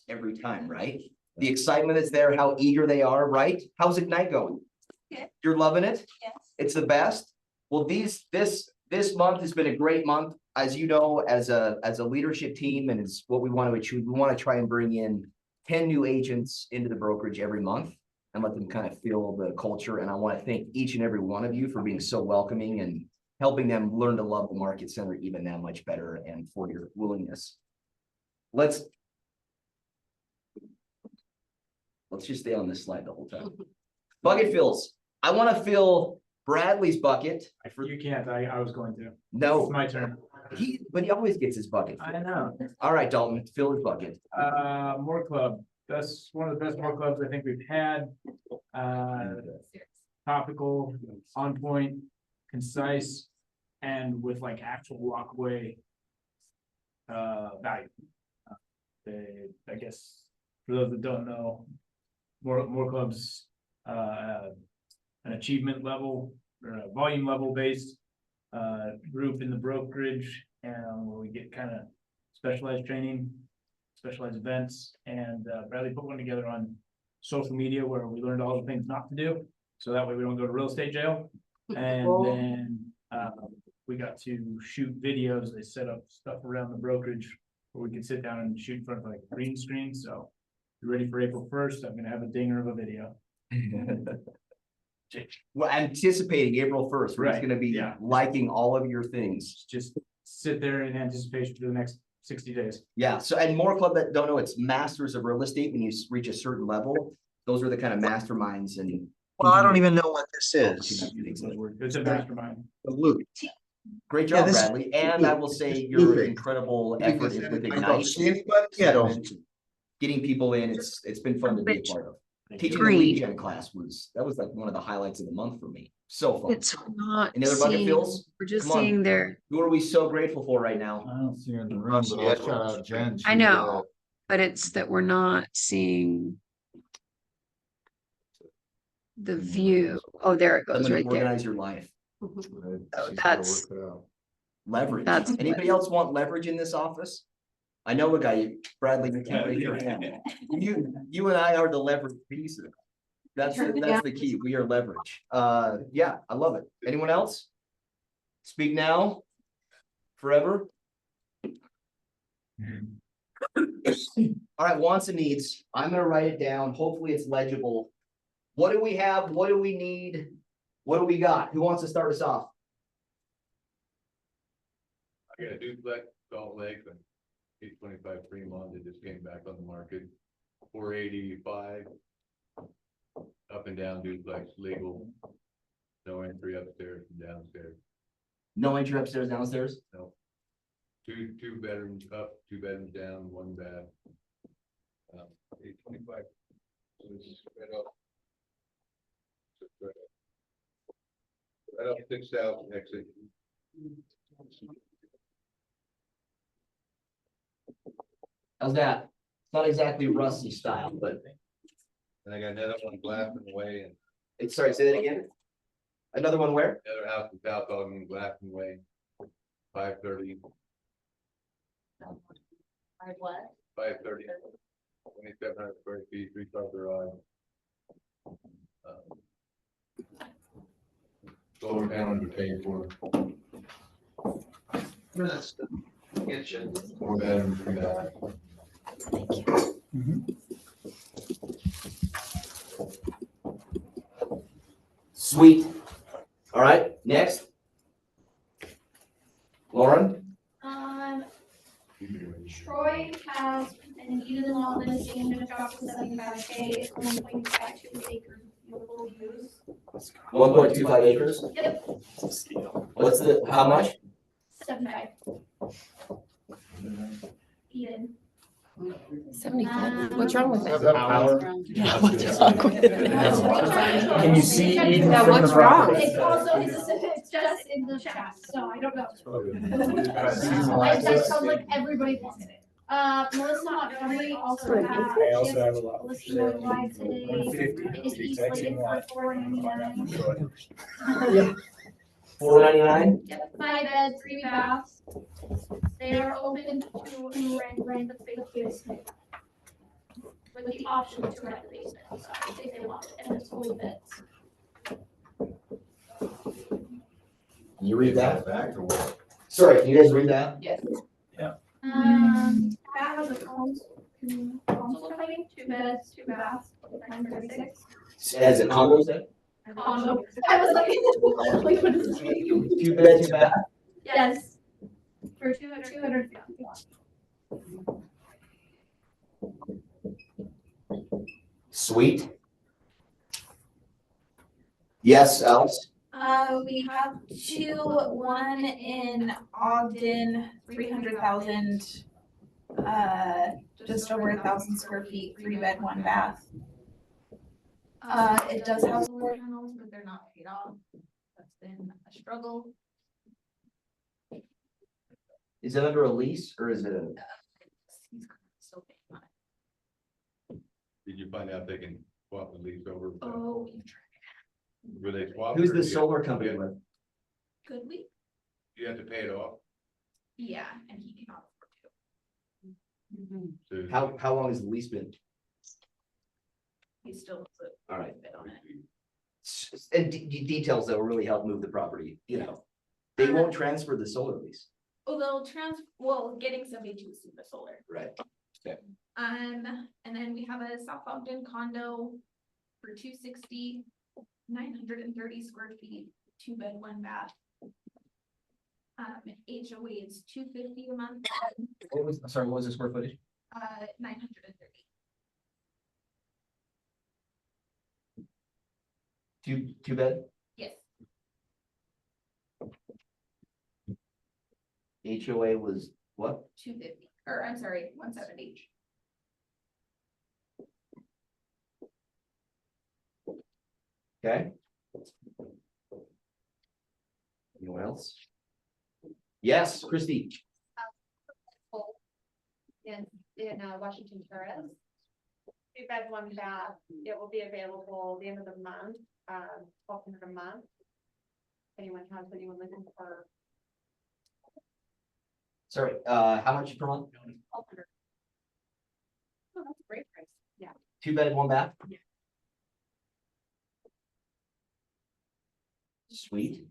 every time, right? The excitement is there, how eager they are, right? How's Ignite going? Good. You're loving it? Yes. It's the best. Well, this month has been a great month. As you know, as a leadership team, and it's what we want to achieve. We want to try and bring in 10 new agents into the brokerage every month and let them kind of feel the culture. And I want to thank each and every one of you for being so welcoming and helping them learn to love the market center even that much better, and for your willingness. Let's just stay on this slide the whole time. Bucket fills. I want to fill Bradley's bucket. You can't. I was going to. No, It's my turn. but he always gets his bucket. I know. All right, Dalton, fill his bucket. More club. That's one of the best more clubs I think we've had. Topical, on point, concise, and with like actual walkaway value. I guess for those that don't know, more clubs an achievement level or a volume level based group in the brokerage, and where we get kind of specialized training, specialized events, and Bradley put one together on social media where we learned all the things not to do, so that way we don't go to real estate jail. And then we got to shoot videos. They set up stuff around the brokerage where we could sit down and shoot in front of like a green screen. So you're ready for April 1st. I'm gonna have a dinger of a video. Well, anticipating April 1st, we're just Right, gonna be yeah. liking all of your things. Just sit there in anticipation for the next 60 days. Yeah, so, and more club that don't know, it's masters of real estate. When you reach a certain level, those are the kind of masterminds. And Well, I don't even know what this is. It's a mastermind. Luke. Great Yeah, job, this- Bradley. And I will say your incredible effort is with I don't Ignite. see anybody. Yeah, I don't. Getting people in, it's been fun to be a part of. Teaching the Agreed. lead gen class was like one of the highlights of the month for me. So fun. It's not Any other bucket seeing, fills? we're just Come on. seeing their, Who are we so grateful for right now? I don't see her in the room, but I'll shout out Jen. I know, but it's that we're not seeing the view. Oh, there it I'm goes gonna right there. organize your life. That's- Leverage. That's Anybody else want leverage in this office? I know a guy, Bradley, you can't raise your hand. You and I are the leverage piece. That's the key. We are leverage. Yeah, I love it. Anyone else? Speak now, forever. All right, wants and needs. I'm gonna write it down. Hopefully it's legible. What do we have? What do we need? What do we got? Who wants to start us off? I got a duplex, Salt Lake, and 825 Fremont that just came back on the market, 485. Up and down duplex, legal, no entry upstairs and downstairs, No entry upstairs, downstairs? no. Two bedrooms up, 2 bedrooms down, 1 bath. 825. So this is right up. Right up 6,000 exit. How's that? It's not exactly rusty style, but And I got another one Glassman Way and it's, sorry, say that again. Another one where? another house in South Ogden, Glassman Way. 530, What? 530, 2,700 square feet, 3-car garage. Solar panels are paid for. 4 bedrooms, 3 baths. Sweet. All right, next. Lauren? Troy has an Eden lot listing that dropped to 75K, it's 1.52 acres, beautiful views. 1.25 acres? Yep, What's the, how much? 75. Eden. 75. What's wrong with it? Yeah, what's wrong with it? Can you see Eden Yeah, from what's the wrong? property? It's also, it's just in the chat, so I don't know. That sounds like everybody wants it. Melissa Montgomery also has. I also have a lot. Listing going live today. 150. It is slated for $499. 499? Yep, 5 beds, 3 baths. They are open to rent the space. with the option to rent the basement, so if they want it, and it's fully fits. Can you read that? Back or what? Sorry, can you guys read that? Yes. That was a console lighting, 2 beds, 2 baths, 936. As a condo set? Condo. I was like, like, what is this? 2 bed, 2 bath? Yes. For 200. Sweet. Yes, Alice? We have two, one in Ogden, 300,000, just over 1,000 square feet, 3 bed, 1 bath. It does have solar panels, but they're not paid off. That's been a struggle. Is it under a lease or is it a? He's still paying on it. Did you find out they can swap the lease over? Oh, we've tried. Will they swap? Who's or the do you- solar company with? Could we? You have to pay it off. Yeah, and he cannot afford to. So- How long has the lease been? He still has a All right. bid on it. And details that will really help move the property, you know. They won't transfer the solar lease. Well, getting somebody to assume the solar. Right. And then we have a South Ogden condo for 260, 930 square feet, 2 bed, 1 bath. HOA is 250 a month, What was the square footage? 930. Two bed? Yes, HOA was what? 250, or I'm sorry, 170. Okay. Anyone else? Yes, Christie. In Washington Terrace. 2 bed, 1 bath. It will be available the end of the month, $1,200 a month. If anyone looking for Sorry, how much per month? 1,200. Oh, that's a great price. Yeah. 2 bed, 1 bath? Yeah. Sweet.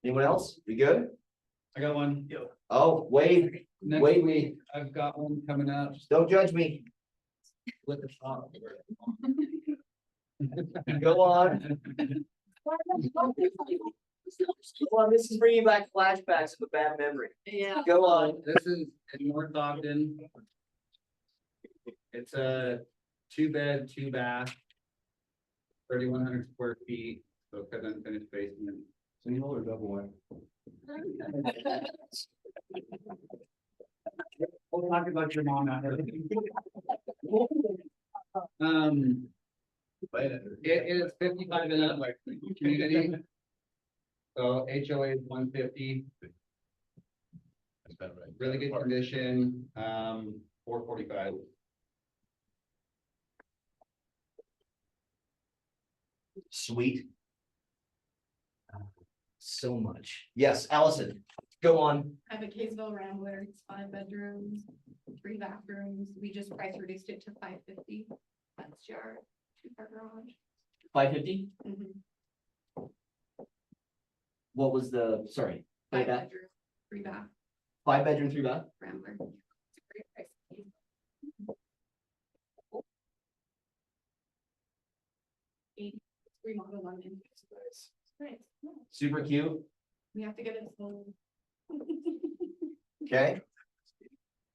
Anyone else? We good? I got one. Oh, Wade, Next Wade, week, I've got one coming up don't judge me. with the top. Go on. Go on, this is bringing back flashbacks of a bad memory. Yeah. Go on. This is in North Ogden. It's a 2 bed, 2 bath. 3,100 square feet, so it's got unfinished basement. Single or double wide? We'll talk about your mom after. It is 55 and up, like community. So HOA is 150, That's about right. really good condition, 445. Sweet. So much. Yes, Allison, go on. I have a Kaysville Rambler. It's 5 bedrooms, 3 bathrooms. We just price reduced it to 550. That's your 2-car garage. 550? What was the, sorry, 5 bath? bedroom, 3 bath 5 bedroom, 3 bath? Rambler. It's a great price. Remodel on it. Nice. Super cute. We have to get it sold Okay,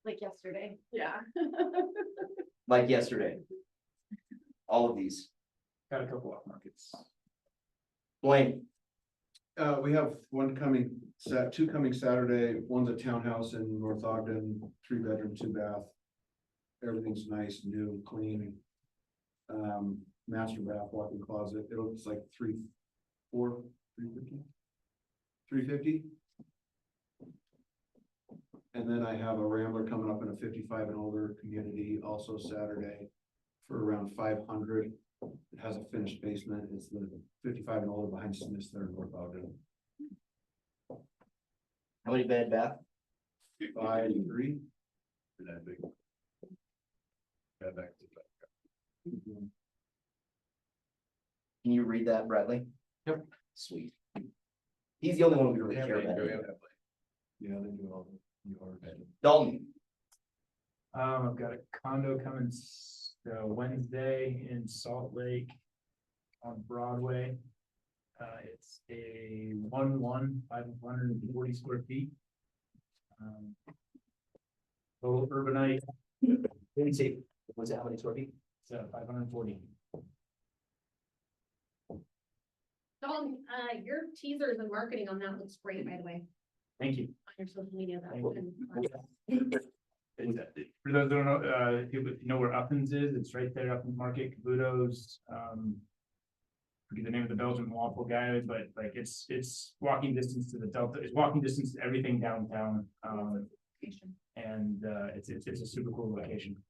like yesterday. Yeah. like yesterday. All of these. Got a couple off markets. Blaine, We have two coming Saturday. One's a townhouse in North Ogden, 3 bedroom, 2 bath. Everything's nice, new, clean. Master bath, walk-in closet. It looks like 350. And then I have a Rambler coming up in a 55 and older community also Saturday for around 500. It has a finished basement. It's the 55 and older behind Smith's there in North Ogden. how many bed bath? 5-3. For that big. Got back to back. Can you read that, Bradley? Yep. Sweet. He's the only one we really Yeah, care we have about. that play. Yeah, they do all the yards. Dalton, I've got a condo coming Wednesday in Salt Lake on Broadway. It's a 540 square feet. Little urbanite, let me see, was it how many square feet? it's 540. Dalton, your teasers and marketing on that looks great, by the way, Thank you. on your social media. That's Thank been- For those that don't know, if you know where Uppins is, it's right there up in Market, Cabuto's, forget the name of the Belgian waffle guy, but like it's walking distance to the Delta, it's walking distance to everything downtown. And it's a super cool location.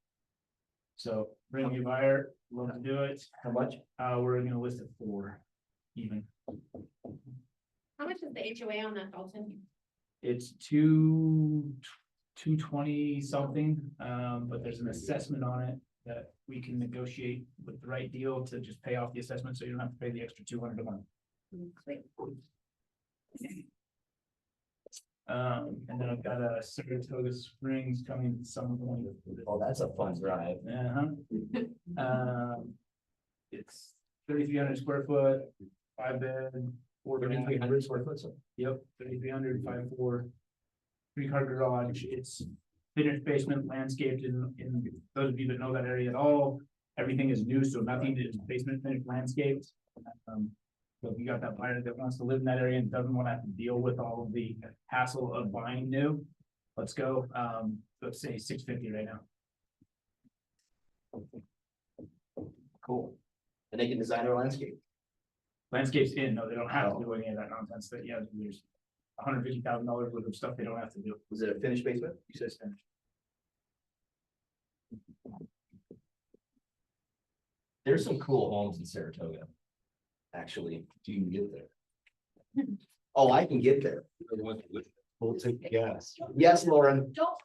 So bring me a buyer, love to do it. How much? We're gonna list it 4 even. How much is the HOA on that, Dalton? It's 220 something, but there's an assessment on it that we can negotiate with the right deal to just pay off the assessment, so you don't have to pay the extra 200 a month. Sweet. And then I've got a Saratoga Springs coming some point. Oh, that's a fun drive. It's 3,300 square foot, 5 bed, 4 bath. 3,300 square foot, so. Yep, 3,300, 5-4, 3-car garage. It's finished basement, landscaped in those of you that know that area at all. Everything is new, so nothing is basement finished landscaped. So if you got that buyer that wants to live in that area and doesn't want to have to deal with all of the hassle of buying new, let's go. Let's say 650 right now. Cool. And they can design their landscape. Landscapes in, no, they don't have to do any of that nonsense. That yeah, there's $150,000 worth of stuff they don't have to do. Was it a finished basement? You said it's finished. There's some cool homes in Saratoga. Actually, do you get there? Oh, I can get there. We'll take gas. Yes, Lauren. Don't.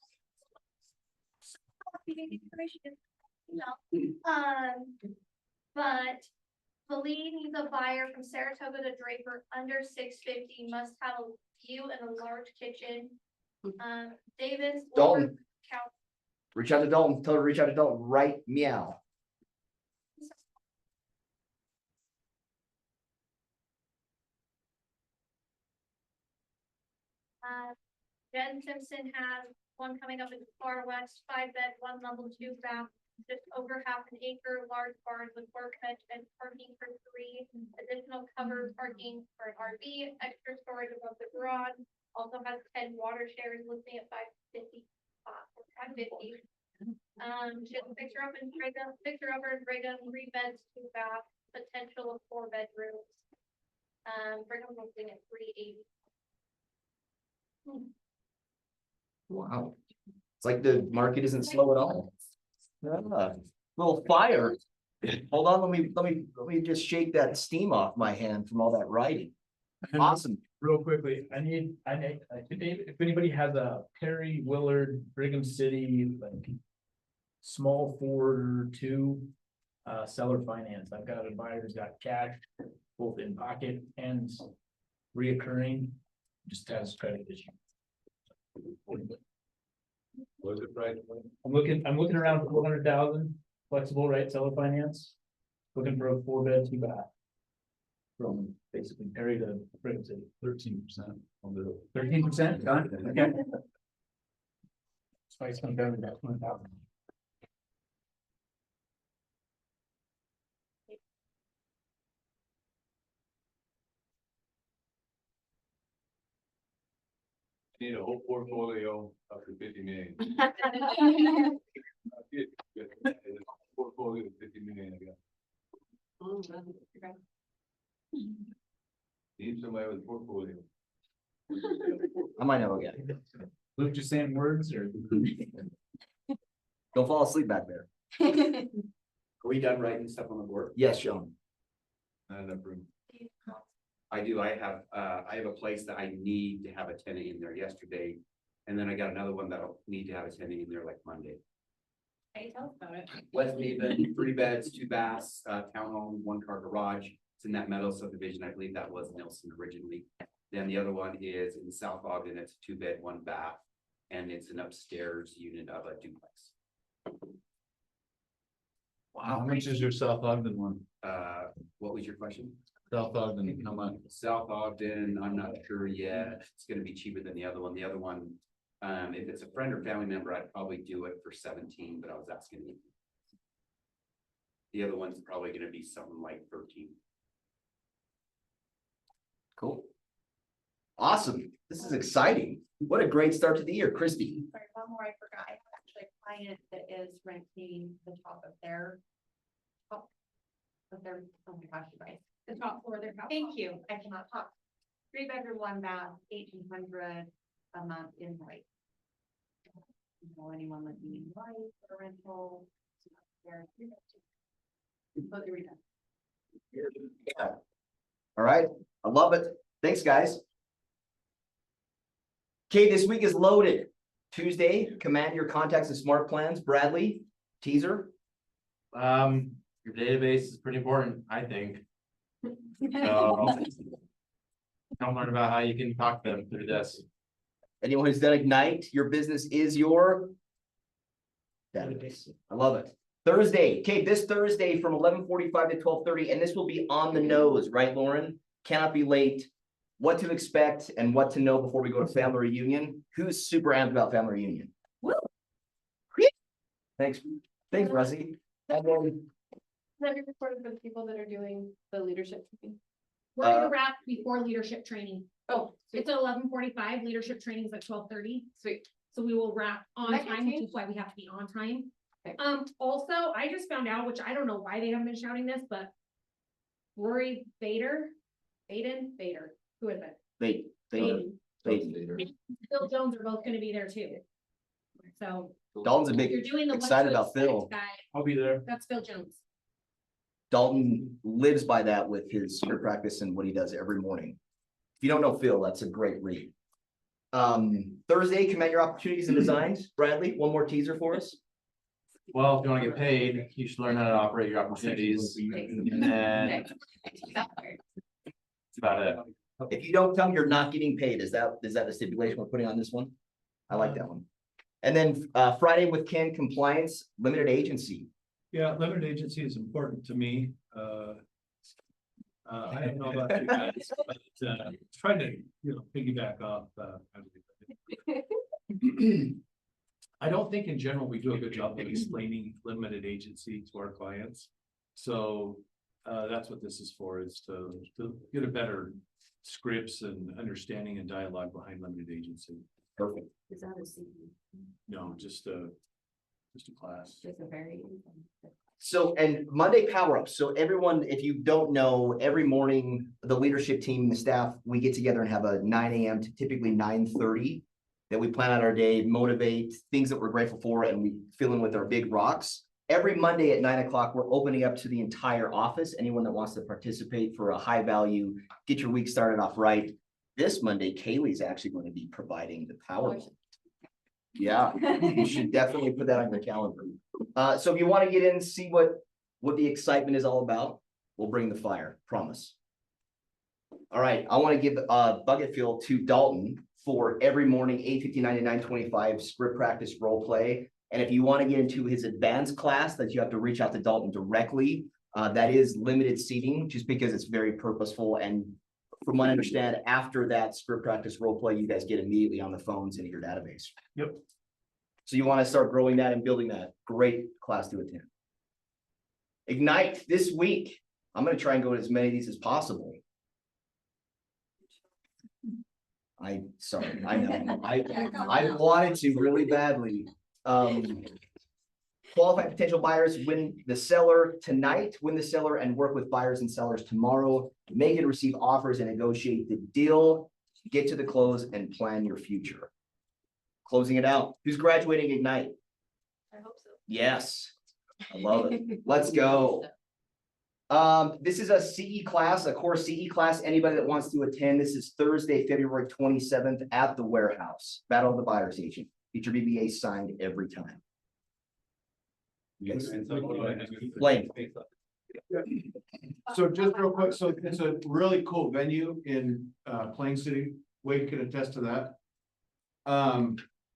But the lead needs a buyer from Saratoga to Draper under 650, must have a view and a large kitchen. Davis. Dalton. Count. Reach out to Dalton. Tell her to reach out to Dalton. Right meow. Jen Simpson has one coming up in the far west, 5 bed, 1 level, 2 bath, just over half an acre, large barn with workbench and parking for 3, additional covered parking for an RV, extra storage above the garage. Also has 10 water shares, listing at 550. 550. She has a picture up in Brigham, 3 beds, 2 baths, potential of 4 bedrooms. Brigham listing at 380. Wow. It's like the market isn't slow at all. Little fire. Hold on, let me just shake that steam off my hand from all that writing. Awesome. Real quickly, I need, if anybody has a Perry Willard Brigham City, like small 4-2 seller finance. I've got a buyer who's got cash both in pocket and reoccurring, just has credit issue. What's the price? I'm looking around 400,000 flexible, right? Seller finance. Looking for a 4-bed, 2 bath. From basically Perry to Brigham City. 13% on the. 13% done, okay. Spice come down to that 20,000. Need a whole portfolio up to 50 million. Portfolio of 50 million, I got. Need somebody with a portfolio. I might know again. Luke just saying words or? Don't fall asleep back there. Are we done writing stuff on the board? Yes, Sean. Not enough room. I do. I have a place that I need to have a tenant in there yesterday. And then I got another one that'll need to have attending in there like Monday. Hey, tell us about it. West Haven, 3 beds, 2 baths, townhome, 1 car garage. It's in that meadow subdivision. I believe that was Nelson originally. Then the other one is in South Ogden. It's a 2-bed, 1 bath, and it's an upstairs unit of a duplex. How much is your South Ogden one? What was your question? South Ogden, how much? South Ogden, I'm not sure yet. It's gonna be cheaper than the other one. The other one, if it's a friend or family member, I'd probably do it for 17, but I was asking you. The other one's probably gonna be something like 13. Cool. Awesome. This is exciting. What a great start to the year, Christy. Sorry, one more I forgot. I have actually a client that is renting the top of their. Oh my gosh, you guys. The top floor of their house. Thank you. I cannot talk. 3-bedroom, 1 bath, 1,800 a month in White. Anyone looking in White for a rental? All right. I love it. Thanks, guys. Okay, this week is loaded. Tuesday, command your contacts and smart plans. Bradley, teaser. Your database is pretty important, I think. So don't learn about how you can talk to them through this. Anyone who's done Ignite, your business is your database. I love it. Thursday, okay, this Thursday from 11:45 to 12:30, and this will be on the nose, right, Lauren? Cannot be late. What to expect and what to know before we go to family reunion. Who's super amped about family reunion? Woo. Thanks, Russie. And then Let me report for the people that are doing the leadership training. We're gonna wrap before leadership training. Oh, It's at 11:45, leadership training is at 12:30. sweet. So we will wrap on That time, can which change. is why we have to be on time. Okay. Also, I just found out, which I don't know why they haven't been shouting this, but Rory Bader, who is it? Baden. Phil Jones are both gonna be there too. So Dalton's a if you're big doing the excited what to about Phil. expect guy, I'll be there. that's Phil Jones. Dalton lives by that with his script practice and what he does every morning. If you don't know Phil, that's a great read. Thursday, command your opportunities and designs. Bradley, one more teaser for us. Well, if you want to get paid, you should learn how to operate your opportunities. And then that's about it. If you don't come, you're not getting paid. Is that the stipulation we're putting on this one? I like that one. And then Friday with Ken, compliance, limited agency. Yeah, limited agency is important to me. I don't know about you guys, but trying to, piggyback off. I don't think in general we do a good job of explaining limited agency to our clients. So that's what this is for, is to get a better scripts and understanding and dialogue behind limited agency. Perfect. Is that a CD? No, just a class. Just a very. So, and Monday power ups. So everyone, if you don't know, every morning, the leadership team, the staff, we get together and have a 9 a.m. to typically 9:30 that we plan out our day, motivate things that we're grateful for, and we fill in with our big rocks. Every Monday at 9 o'clock, we're opening up to the entire office. Anyone that wants to participate for a high value, get your week started off right. This Monday, Kaylee's actually going to be providing the power. Yeah, you should definitely put that on your calendar. So if you want to get in, see what the excitement is all about, we'll bring the fire, promise. All right, I want to give bucket fuel to Dalton for every morning, 8:59 to 9:25 script practice role play. And if you want to get into his advanced class, that you have to reach out to Dalton directly. That is limited seating, just because it's very purposeful. And from what I understand, after that script practice role play, you guys get immediately on the phones into your database. Yep. So you want to start growing that and building that. Great class to attend. Ignite this week. I'm going to try and go to as many of these as possible. I know. I wanted to really badly. Qualified potential buyers win the seller tonight, win the seller and work with buyers and sellers tomorrow. Make and receive offers and negotiate the deal. Get to the close and plan your future. Closing it out. Who's graduating Ignite? I hope so. Yes. I love it. Let's go. This is a CE class, a core CE class. Anybody that wants to attend, this is Thursday, February 27th at the warehouse. Battle of the Buyer's Agent. Get your BBA signed every time. Yes. Blaine. So just real quick, so it's a really cool venue in Plain City. Wade can attest to that.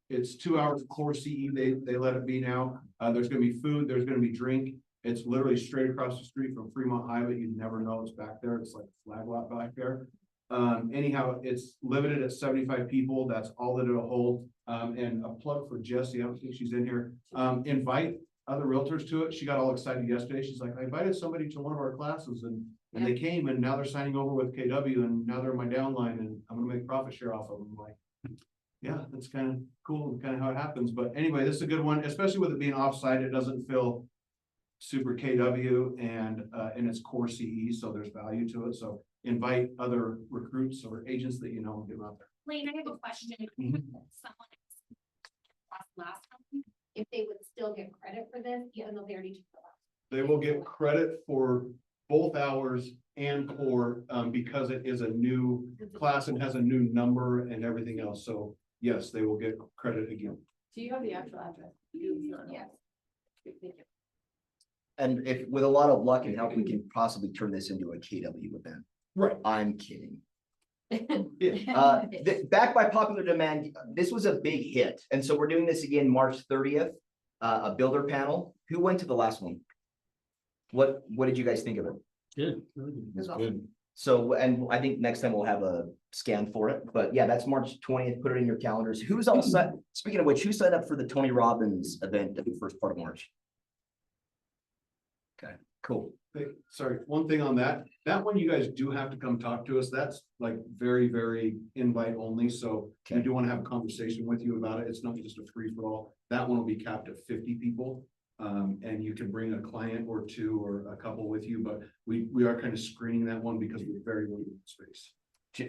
It's 2 hours of core CE, they let it be now. There's gonna be food, there's gonna be drink. It's literally straight across the street from Fremont Highway. You'd never know it's back there. It's like a flag lot back there. Anyhow, it's limited at 75 people. That's all that it'll hold. And a plug for Jessie, I don't think she's in here. Invite other realtors to it. She got all excited yesterday. She's like, I invited somebody to one of our classes and they came and now they're signing over with KW and now they're in my downline and I'm gonna make profit share off of them. Like, yeah, that's kind of cool, kind of how it happens. But anyway, this is a good one, especially with it being offsite. It doesn't feel super KW and it's core CE, so there's value to it. So invite other recruits or agents that you know and get them out there. Lane, I have a question. Mhm. Someone asked last time if they would still get credit for this, even though they already took the last. They will get credit for both hours and core because it is a new class and has a new number and everything else. So yes, they will get credit again. Do you have the actual address? Yes. Thank you. And if with a lot of luck and help, we can possibly turn this into a KW event. Right. I'm kidding. Yeah. Back by popular demand, this was a big hit. And so we're doing this again, March 30th, a builder panel. Who went to the last one? What did you guys think of it? Good. It's good. So, and I think next time we'll have a scan for it, but yeah, that's March 20th. Put it in your calendars. Who's all set? Speaking of which, who signed up for the Tony Robbins event at the first part of March? Okay, cool. Hey, sorry, one thing on that one you guys do have to come talk to us. That's like very, very invite only. So I do want to have a conversation with you about it. It's not just a free for all. That one will be capped at 50 people. And you can bring a client or two or a couple with you, but we are kind of screening that one because we're very limited space.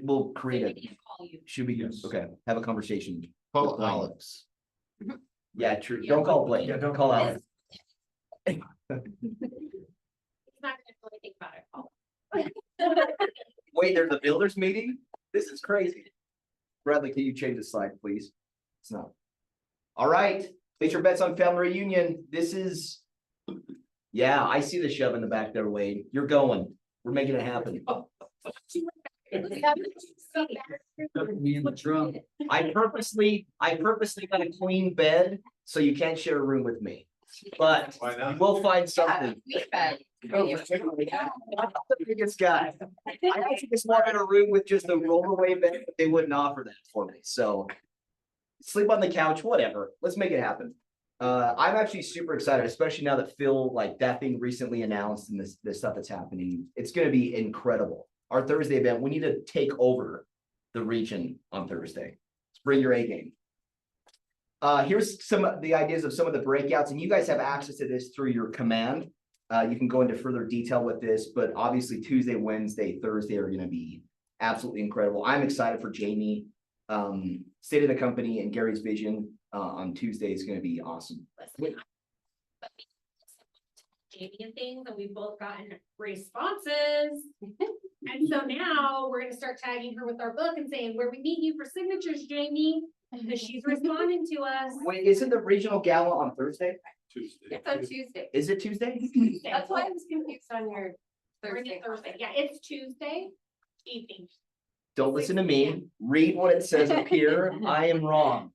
We'll create They it. need to call you. Should we? Yes. Okay, have a conversation. Call with Blaine. Alex. Yeah, true. Yeah. Don't call Blake. Yeah, don't Call call Alex. He's not gonna really think about it. Wait, there's a builders meeting? This is crazy. Bradley, can you change the slide, please? It's not. All right, place your bets on family reunion. This is, yeah, I see the shove in the back there, Wade. You're going. We're making it happen. Me and the drum. I purposely got a clean bed, so you can't share a room with me. But Why not? we'll find something. bed. I'm not the biggest guy. I actually just wanted a room with just a rollerway bed, but they wouldn't offer that for me, so. Sleep on the couch, whatever, let's make it happen. I'm actually super excited, especially now that Phil, like that thing recently announced and this stuff that's happening, it's gonna be incredible. Our Thursday event, we need to take over the region on Thursday. Let's bring your A game. Here's some of the ideas of some of the breakouts, and you guys have access to this through your command. You can go into further detail with this, but obviously Tuesday, Wednesday, Thursday are gonna be absolutely incredible. I'm excited for Jamie. State of the company and Gary's vision on Tuesday is gonna be awesome. Jamie and things, and we've both gotten responses. And so now we're gonna start tagging her with our book and saying, where we meet you for signatures, Jamie, because she's responding to us. Wait, isn't the regional gala on Thursday? Tuesday. It's on Tuesday. Is it Tuesday? That's why I was confused on your Thursday. Yeah, it's Tuesday evening. Don't listen to me. Read what it says up here. I am wrong.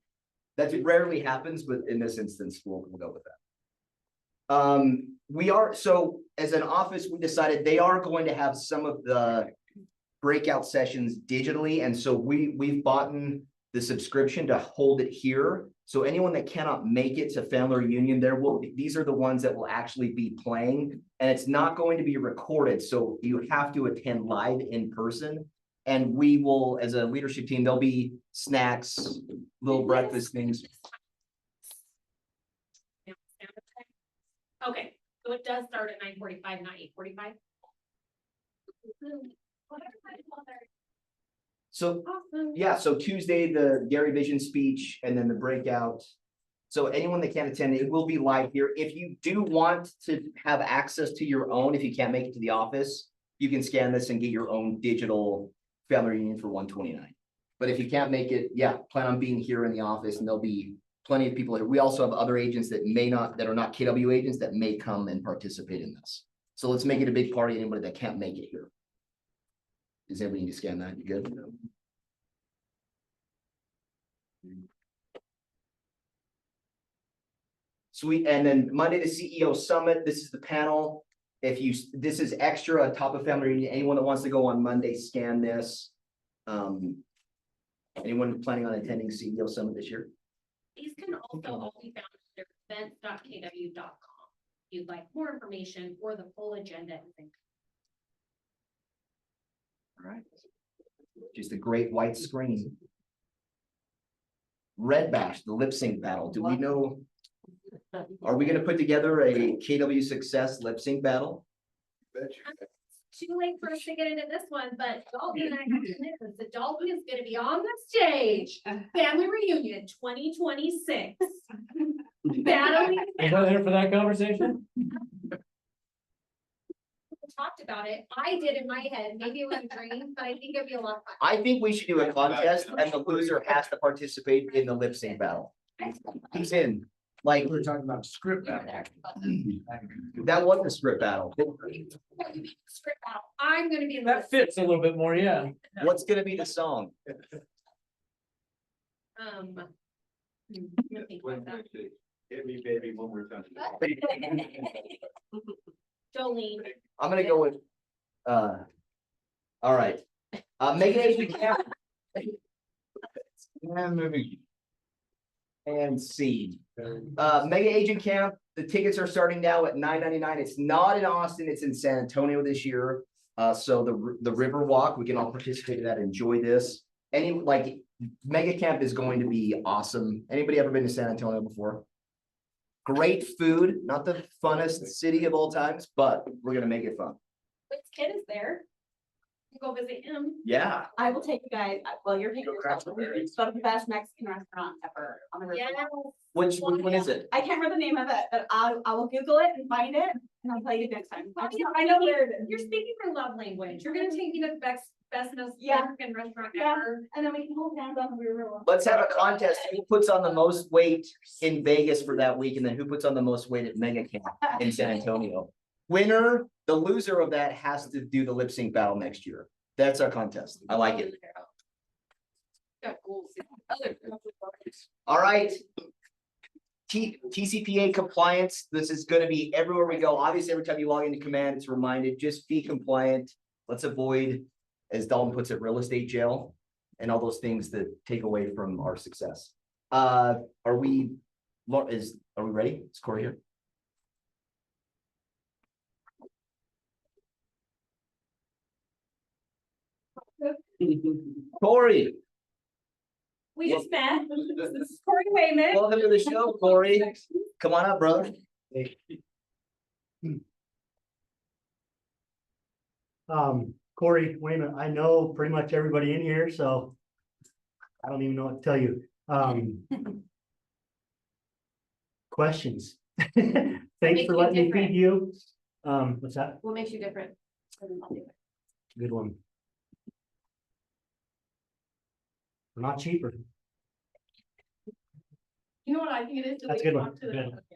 That rarely happens, but in this instance, we'll go with that. We are, so as an office, we decided they are going to have some of the breakout sessions digitally. And so we've bought the subscription to hold it here. So anyone that cannot make it to family reunion, these are the ones that will actually be playing, and it's not going to be recorded. So you have to attend live in person. And we will, as a leadership team, there'll be snacks, little breakfast things. Okay, so it does start at 9:45, not 8:45. So, Awesome. yeah, so Tuesday, the Gary Vision speech, and then the breakout. So anyone that can't attend, it will be live here. If you do want to have access to your own, if you can't make it to the office, you can scan this and get your own digital family reunion for $129. But if you can't make it, yeah, plan on being here in the office and there'll be plenty of people here. We also have other agents that are not KW agents that may come and participate in this. So let's make it a big party, anybody that can't make it here. Does everybody need to scan that? You good? Sweet, and then Monday, the CEO Summit, this is the panel. This is extra on top of family reunion. Anyone that wants to go on Monday, scan this. Anyone planning on attending CEO Summit this year? These can also all be found at events.kw.com. If you'd like more information or the full agenda. All right. Just a great white screen. Red Bash, the lip sync battle. Do we know? Are we gonna put together a KW Success lip sync battle? Too late for us to get into this one, but Dalton and I have to admit this, the Dalton is gonna be on the stage. Family reunion 2026. Battling. Is that there for that conversation? Talked about it. I did in my head. Maybe it was a dream, but I think it'd be a lot of fun. I think we should do a contest and the loser has to participate in the lip sync battle. Who's in? Like, We're talking about script. that wasn't a script battle. Script battle. I'm gonna be in That fits a little bit more, yeah. What's gonna be the song? I'm gonna think about that. Hit me, baby, one more time. Jolene. I'm gonna go with, all right. Megan Agent Camp. And moving. And C. Mega Agent Camp, the tickets are starting now at $9.99. It's not in Austin, it's in San Antonio this year. So the River Walk, we can all participate in that, enjoy this. Mega Camp is going to be awesome. Anybody ever been to San Antonio before? Great food, not the funnest city of all times, but we're gonna make it fun. Which kid is there? You Go visit him. Yeah. I will take you guys, well, you're taking Go yourself, craft some berries. it's the best Mexican restaurant ever on the river. Yeah. Which one is it? I can't remember the name of it, but I will Google it and find it, and I'll tell you next time. I know where it is. You're speaking your love language. You're gonna take me to the best most Yeah. Mexican restaurant Yeah. ever. And then we can hold hands on the river. Let's have a contest. Who puts on the most weight in Vegas for that week? And then who puts on the most weight at Mega Camp in San Antonio? Winner, the loser of that has to do the lip sync battle next year. That's our contest. I like it. All right. TCPA compliance. This is going to be everywhere we go. Obviously, every time you log into Command, it's reminded, just be compliant. Let's avoid, as Dalton puts it, real estate jail and all those things that take away from our success. Are we ready? Is Corey here? Corey, We just met. This is Corey Wayman. welcome to the show, Corey. Come on up, brother. Corey Wayman, I know pretty much everybody in here, so I don't even know what to tell you. Questions? Thanks for letting me feed you. What's that? What makes you different? Good one. We're not cheaper. You know what I think it is? The That's way a good you one. talk to the Good. applicants.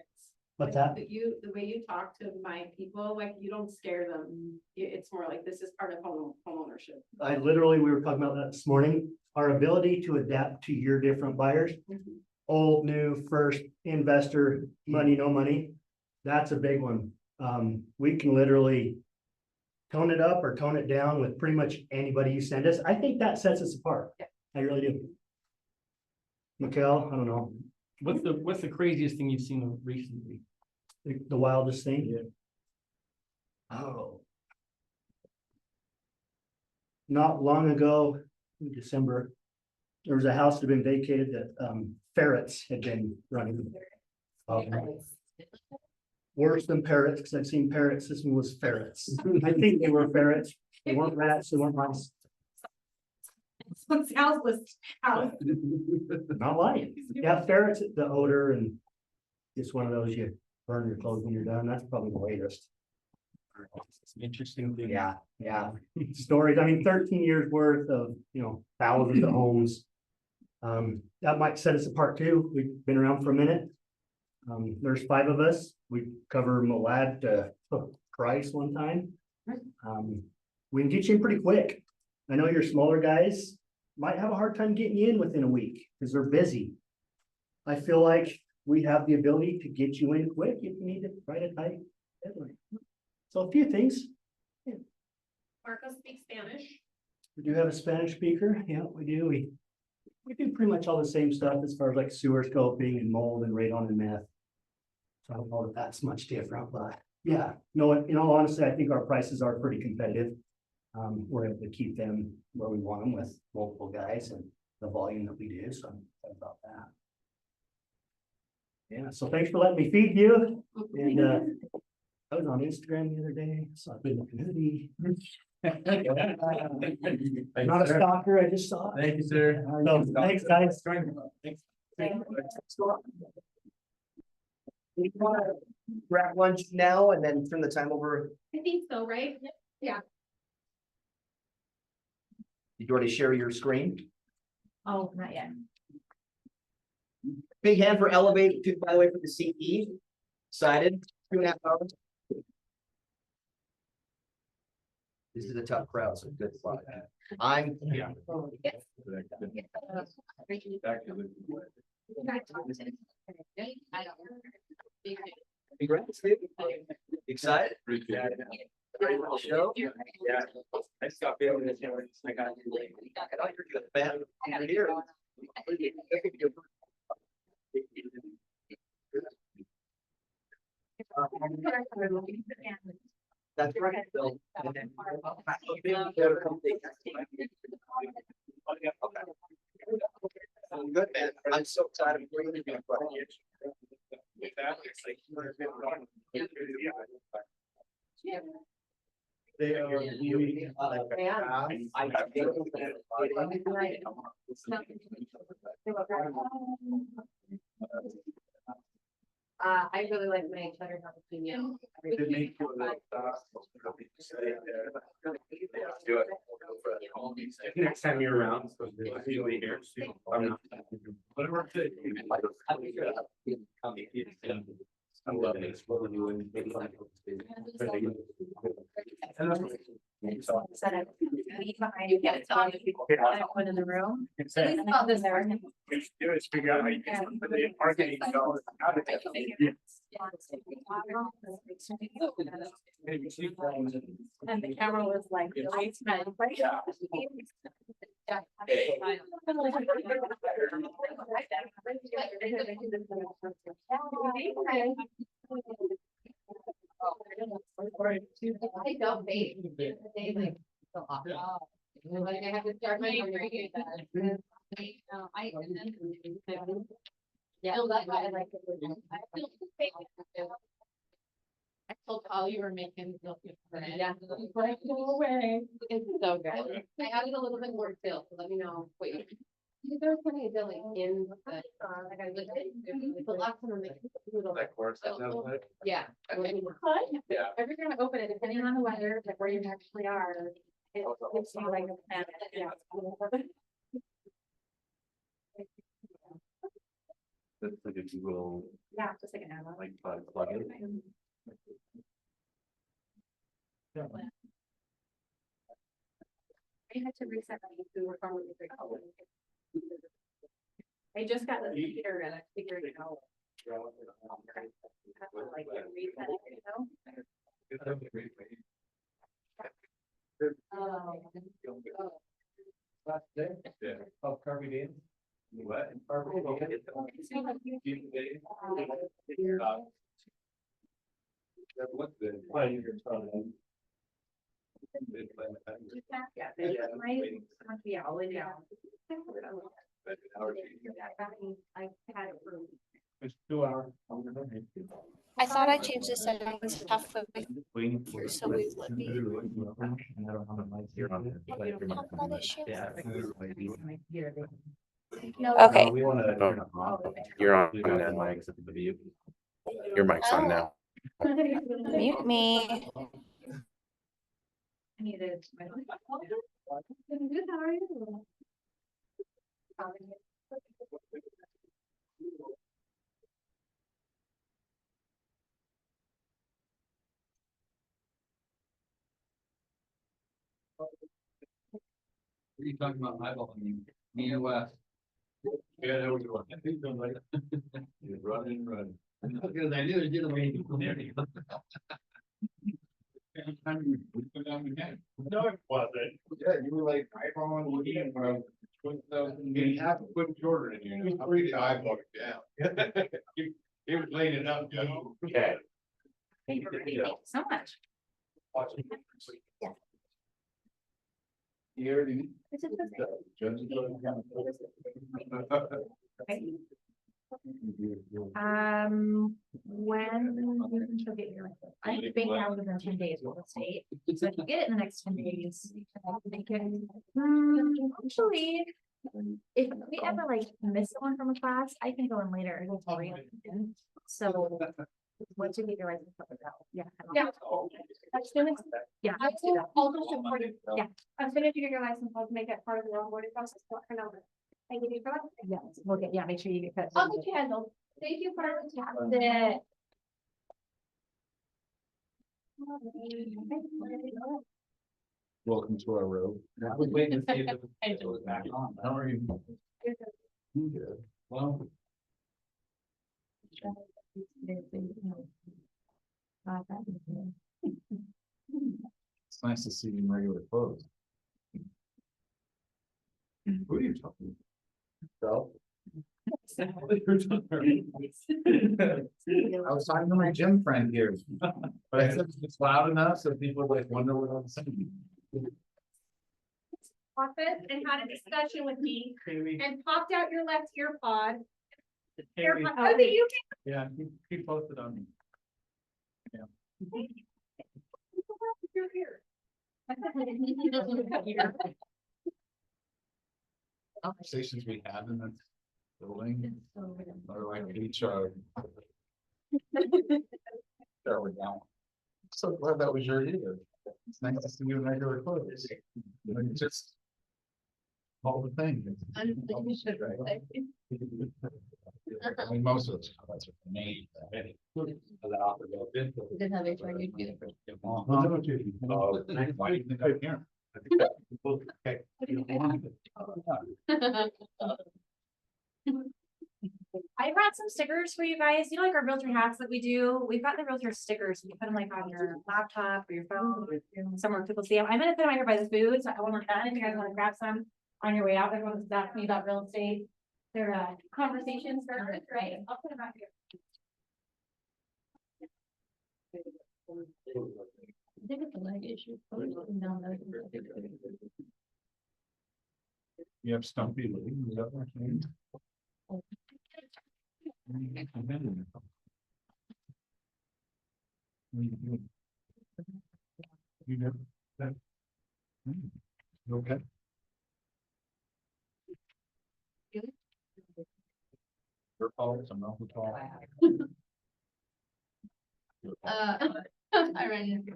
What's Like, that? the way you talk to my people, like you don't scare them. It's more like this is part of home ownership. We were talking about that this morning. Our ability to adapt to your different buyers. Old, new, first, investor, money, no money. That's a big one. We can literally tone it up or tone it down with pretty much anybody you send us. I think that sets us apart. Yeah. I really do. Mikkel, I don't know, What's the craziest thing you've seen recently? the wildest thing. Yeah. Oh. Not long ago, in December, there was a house that had been vacated that ferrets had been running. Worse than parrots, because I've seen parrots, this one was ferrets. I think they were ferrets, they weren't rats, they weren't mice. Sounds houseless. Not lying. Yeah, ferrets, the odor and Just one of those you burn your clothes when you're done. That's probably the latest. Interesting thing. Yeah, yeah. Stories, I mean, 13 years worth of, thousands of homes. That might set us apart too. We've been around for a minute. There's 5 of us. We cover Malad to Christ one time. We can get you in pretty quick. I know your smaller guys might have a hard time getting you in within a week because they're busy. I feel like we have the ability to get you in quick if you need to write a tight deadline. So a few things. Marco speaks Spanish. We do have a Spanish speaker. Yeah, we do. We do pretty much all the same stuff as far as like sewer scoping and mold and radon and meth. So I don't know that that's much different, but yeah, no, in all honesty, I think our prices are pretty competitive. We're able to keep them where we want them with multiple guys and the volume that we do. So I'm excited about that. Yeah, so thanks for letting me feed you. And I was on Instagram the other day, saw a good looking hoodie. Not a stalker, I just saw it. Thank you, sir. So, thanks, guys. We want to grab lunch now and then turn the time over. I think so, right? Yeah. Did you already share your screen? Oh, not yet. Big hand for Elevate, too, by the way, for the CE. Excited, 2.5 hours. This is a tough crowd, so good luck. I'm, Yeah. congrats, dude. Excited? Show? Yeah. I stopped in this. I got. Oh, you're good, man. You're here. That's right. Bill. And then- Good, man. I'm so excited for you to be in front of you. They are really. I really like my cheddar jalapeno. Next time you're around, so you'll be here. I'm not. Whatever. I'm loving it. What we're doing. You get it on. One in the room. At least about this hour. Do is figure out how you can put the marketing dollars out of it. And the camera was like. Yeah. I don't bake. They like. So often. Like I have to start my. Yeah. That's why I like it. I told Paul you were making. Yeah. Like, no way. It's so good. I added a little bit more still, so let me know. Wait. Because there's plenty of filling in the, like I looked at, the last one I'm making. That course, that sounds like. Yeah. Okay. Yeah. Every time I open it, depending on the weather, like where you actually are, it's like a fan. Yeah. That's like a Google, Yeah, just like an hour. like, plug in. I had to reset my food reform with the color. I just got the computer and I figured it out. Like reset it, you know? Yeah. Oh, Carpe Diem. What? What's the? Yeah, yeah, all in down. I had it for. It's 2 hours. I thought I changed the settings halfway through, so we would be. No, Okay. we wanna turn it off. You're on that mic, except for the view. Your mic's on now. Mute me. I needed. Good, how are you? What are you talking about eyeballing me and Wes? Yeah, that was one. You're running, running. Because I knew it didn't mean to. No, it wasn't. Yeah, you were like eyeballing Woody and You have to put shorter in here. I'm ready to eyeball it down. He was laying it up, Joe. Okay. Thank you so much. You already. When she'll get your, I think that was in 10 days with the state, so if you get it in the next 10 days, they can, actually, if we ever like miss one from a class, I can go in later and we'll bring it in. So once you get your license, yeah. Yeah. As soon as, yeah. I'll just support it. Yeah, as soon as you get your license, I'll make it part of the onboarding process. What her number? I give you for that? Yes, we'll get, yeah, make sure you get that. I'll get you handled. Thank you for the. Welcome to our road. I was waiting to see if it was back on. How are you? Good. Well, It's nice to see you in regular clothes. Who are you talking to? I I was talking to my gym friend here, but I said it's loud enough so people like wonder what I'm saying. Office and had a discussion with me and popped out your left ear pod. AirPod. Oh, that you yeah, he posted on me. You're here. Conversations we had in the building are like HR. There we go. So glad that was your ear. It's nice to see you in regular clothes. Like, just all the things. I mean, most of the comments are from me. Didn't have HR, you'd be the first. Why do you think I care? I brought some stickers for you guys. You know, like our realtor hats that we do. We've got the realtor stickers. You put them like on your laptop or your phone, or somewhere people see them. I'm gonna put them out here by the food. So I want to, if you guys want to grab some on your way out, everyone's asking me about real estate. They're conversations, right? I'll put them out here. I think it's a leg issue. You have stumpy legs, is that what you're saying? You know that. Okay. Your fault, I'm not the fault. I ran into.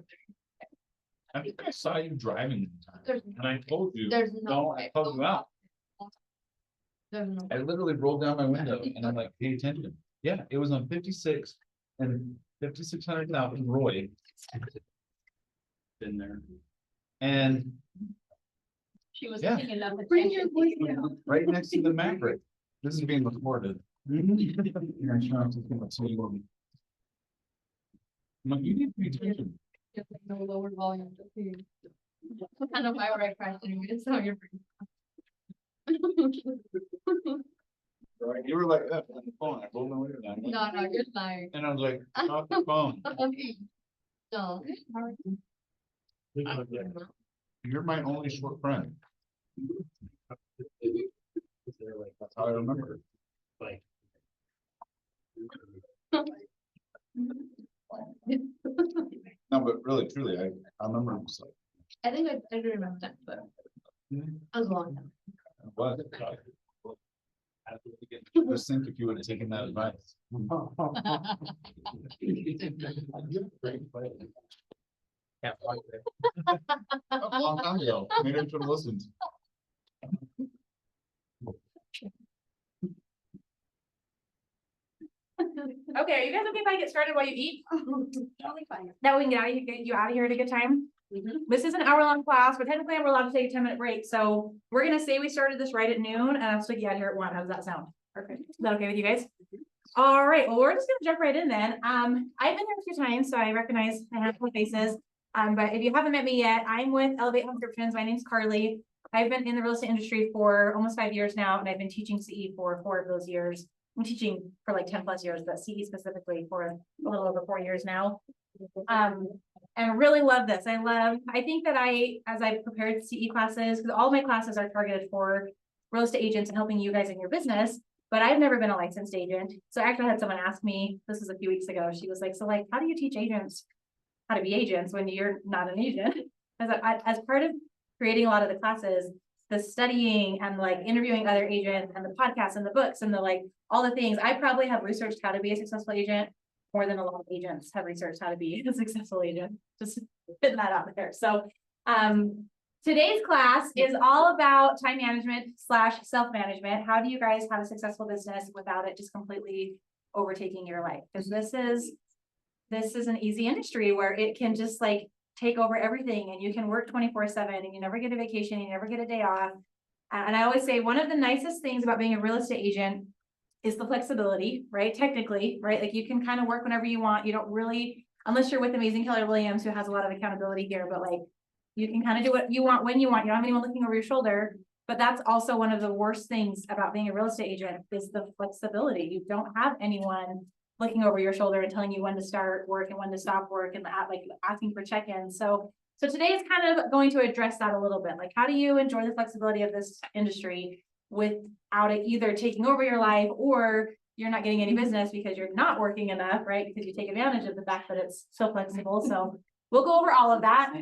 I think I saw you driving the There's- time, and I told you, There's no. I told you out. There's no. I literally rolled down my window and I'm like, pay attention. Yeah, it was on 56 and 5600 South in Roy. Been there. And She was Yeah. taking enough Bring your attention. voice down. right next to the Maverick. This is being recorded. Your insurance is gonna tell you. No, you need to be attention. Just like no lower volume. Just so you- I don't know why I crashed anyway, so you're. Right, you were like that on the phone. I rolled my window down. No, you're fine. And I was like, off the phone. No. You're my only short friend. That's how I remember. Like. No, but really, truly, I remember it was like. I think I do remember that, but that was a long time. What? After we get Just think if you would have taken that advice. Long time ago, maybe I should have listened. Okay, are you guys okay if I get started while you eat? Totally fine. That way we can get you out of here at a good time. Mhm. This is an hour-long class, but technically we're allowed to take a 10-minute break, so we're gonna say we started this right at noon, and I'll still get you out of here at 1. How does that sound? Perfect. Is that okay with you guys? All right, well, we're just gonna jump right in then. I've been here a few times, so I recognize a handful of faces. But if you haven't met me yet, I'm with Elevate Home Descriptions. My name's Carly. I've been in the real estate industry for almost 5 years now, and I've been teaching CE for 4 of those years. I'm teaching for like 10+ years, but CE specifically for a little over 4 years now. And really love this. I think that as I prepared CE classes, because all my classes are targeted for real estate agents and helping you guys in your business, but I've never been a licensed agent. So I actually had someone ask me, this was a few weeks ago, she was like, so like, how do you teach agents how to be agents when you're not an agent? As part of creating a lot of the classes, the studying and like interviewing other agents and the podcasts and the books and the like, all the things, I probably have researched how to be a successful agent more than a lot of agents have researched how to be a successful agent. Just putting that out there. So today's class is all about time management / self-management. How do you guys have a successful business without it just completely overtaking your life? Because this is an easy industry where it can just like take over everything, and you can work 24/7 and you never get a vacation, you never get a day off. And I always say one of the nicest things about being a real estate agent is the flexibility, right? Technically, right? Like you can kind of work whenever you want. You don't really, unless you're with amazing Keller Williams, who has a lot of accountability here, but like you can kind of do what you want when you want. You don't have anyone looking over your shoulder. But that's also one of the worst things about being a real estate agent is the flexibility. You don't have anyone looking over your shoulder and telling you when to start work and when to stop work and like asking for check-ins. So today is kind of going to address that a little bit. Like, how do you enjoy the flexibility of this industry without it either taking over your life or you're not getting any business because you're not working enough, right? Because you take advantage of the fact that it's so flexible. So we'll go over all of that.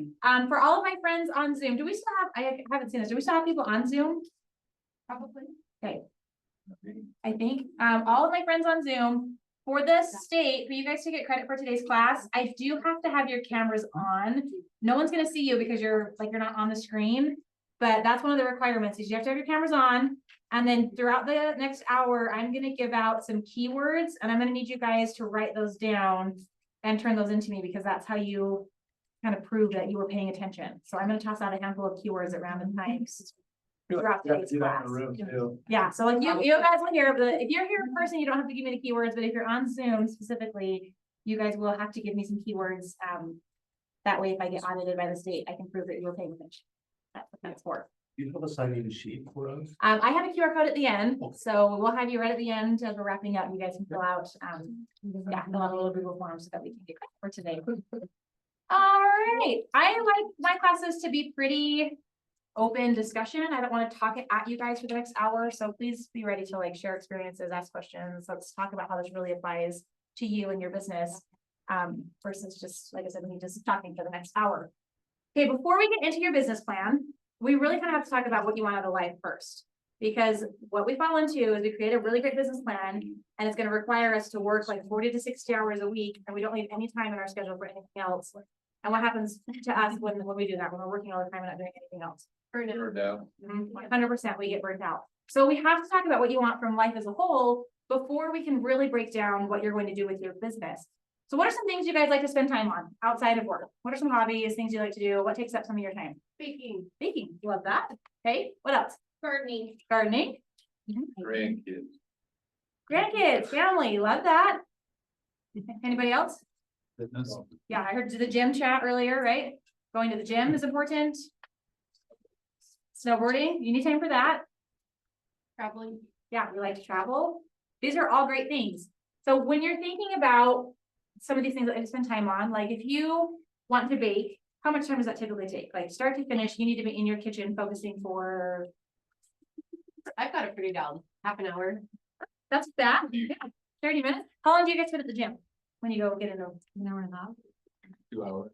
For all of my friends on Zoom, do we still have, I haven't seen this, do we still have people on Zoom? Probably. Okay. I think, all of my friends on Zoom, for the state, for you guys to get credit for today's class, I do have to have your cameras on. No one's gonna see you because you're not on the screen, but that's one of the requirements is you have to have your cameras on. And then throughout the next hour, I'm gonna give out some keywords and I'm gonna need you guys to write those down and turn those into me because that's how you kind of prove that you were paying attention. So I'm gonna toss out a handful of keywords at random times throughout today's class. Yeah, so like you guys will hear, but if you're here in person, you don't have to give me the keywords, but if you're on Zoom specifically, you guys will have to give me some keywords. That way, if I get audited by the state, I can prove that you were paying attention. That's what that's for. Do you have a sign-in sheet for us? I have a QR code at the end, so we'll have you right at the end as we're wrapping up. You guys can fill out, fill out a little Google form so that we can get credit for today. All right, I like my classes to be pretty open discussion. I don't want to talk it at you guys for the next hour, so please be ready to like share experiences, ask questions. Let's talk about how this really applies to you and your business, versus just, like I said, me just talking for the next hour. Okay, before we get into your business plan, we really kind of have to talk about what you want out of life first, because what we fall into is we create a really great business plan, and it's going to require us to work like 40 to 60 hours a week, and we don't leave any time in our schedule for anything else. And what happens to us when we do that, when we're working all the time and not doing anything else? Burned out. 100% we get burnt out. So we have to talk about what you want from life as a whole before we can really break down what you're going to do with your business. So what are some things you guys like to spend time on outside of work? What are some hobbies, things you like to do? What takes up some of your time? Baking. Baking, love that. Okay, what else? Gardening. Gardening. Grandkids. Grandkids, family, love that. Anybody else? Yeah, I heard the gym chat earlier, right? Going to the gym is important. Snowboarding, you need time for that. Traveling. Yeah, we like to travel. These are all great things. So when you're thinking about some of these things that I spend time on, like if you want to bake, how much time does that typically take? Like start to finish, you need to be in your kitchen focusing for. I've got it pretty down. Half an hour. That's that. Yeah, 30 minutes. How long do you guys spend at the gym when you go get in an hour and a half? 2 hours.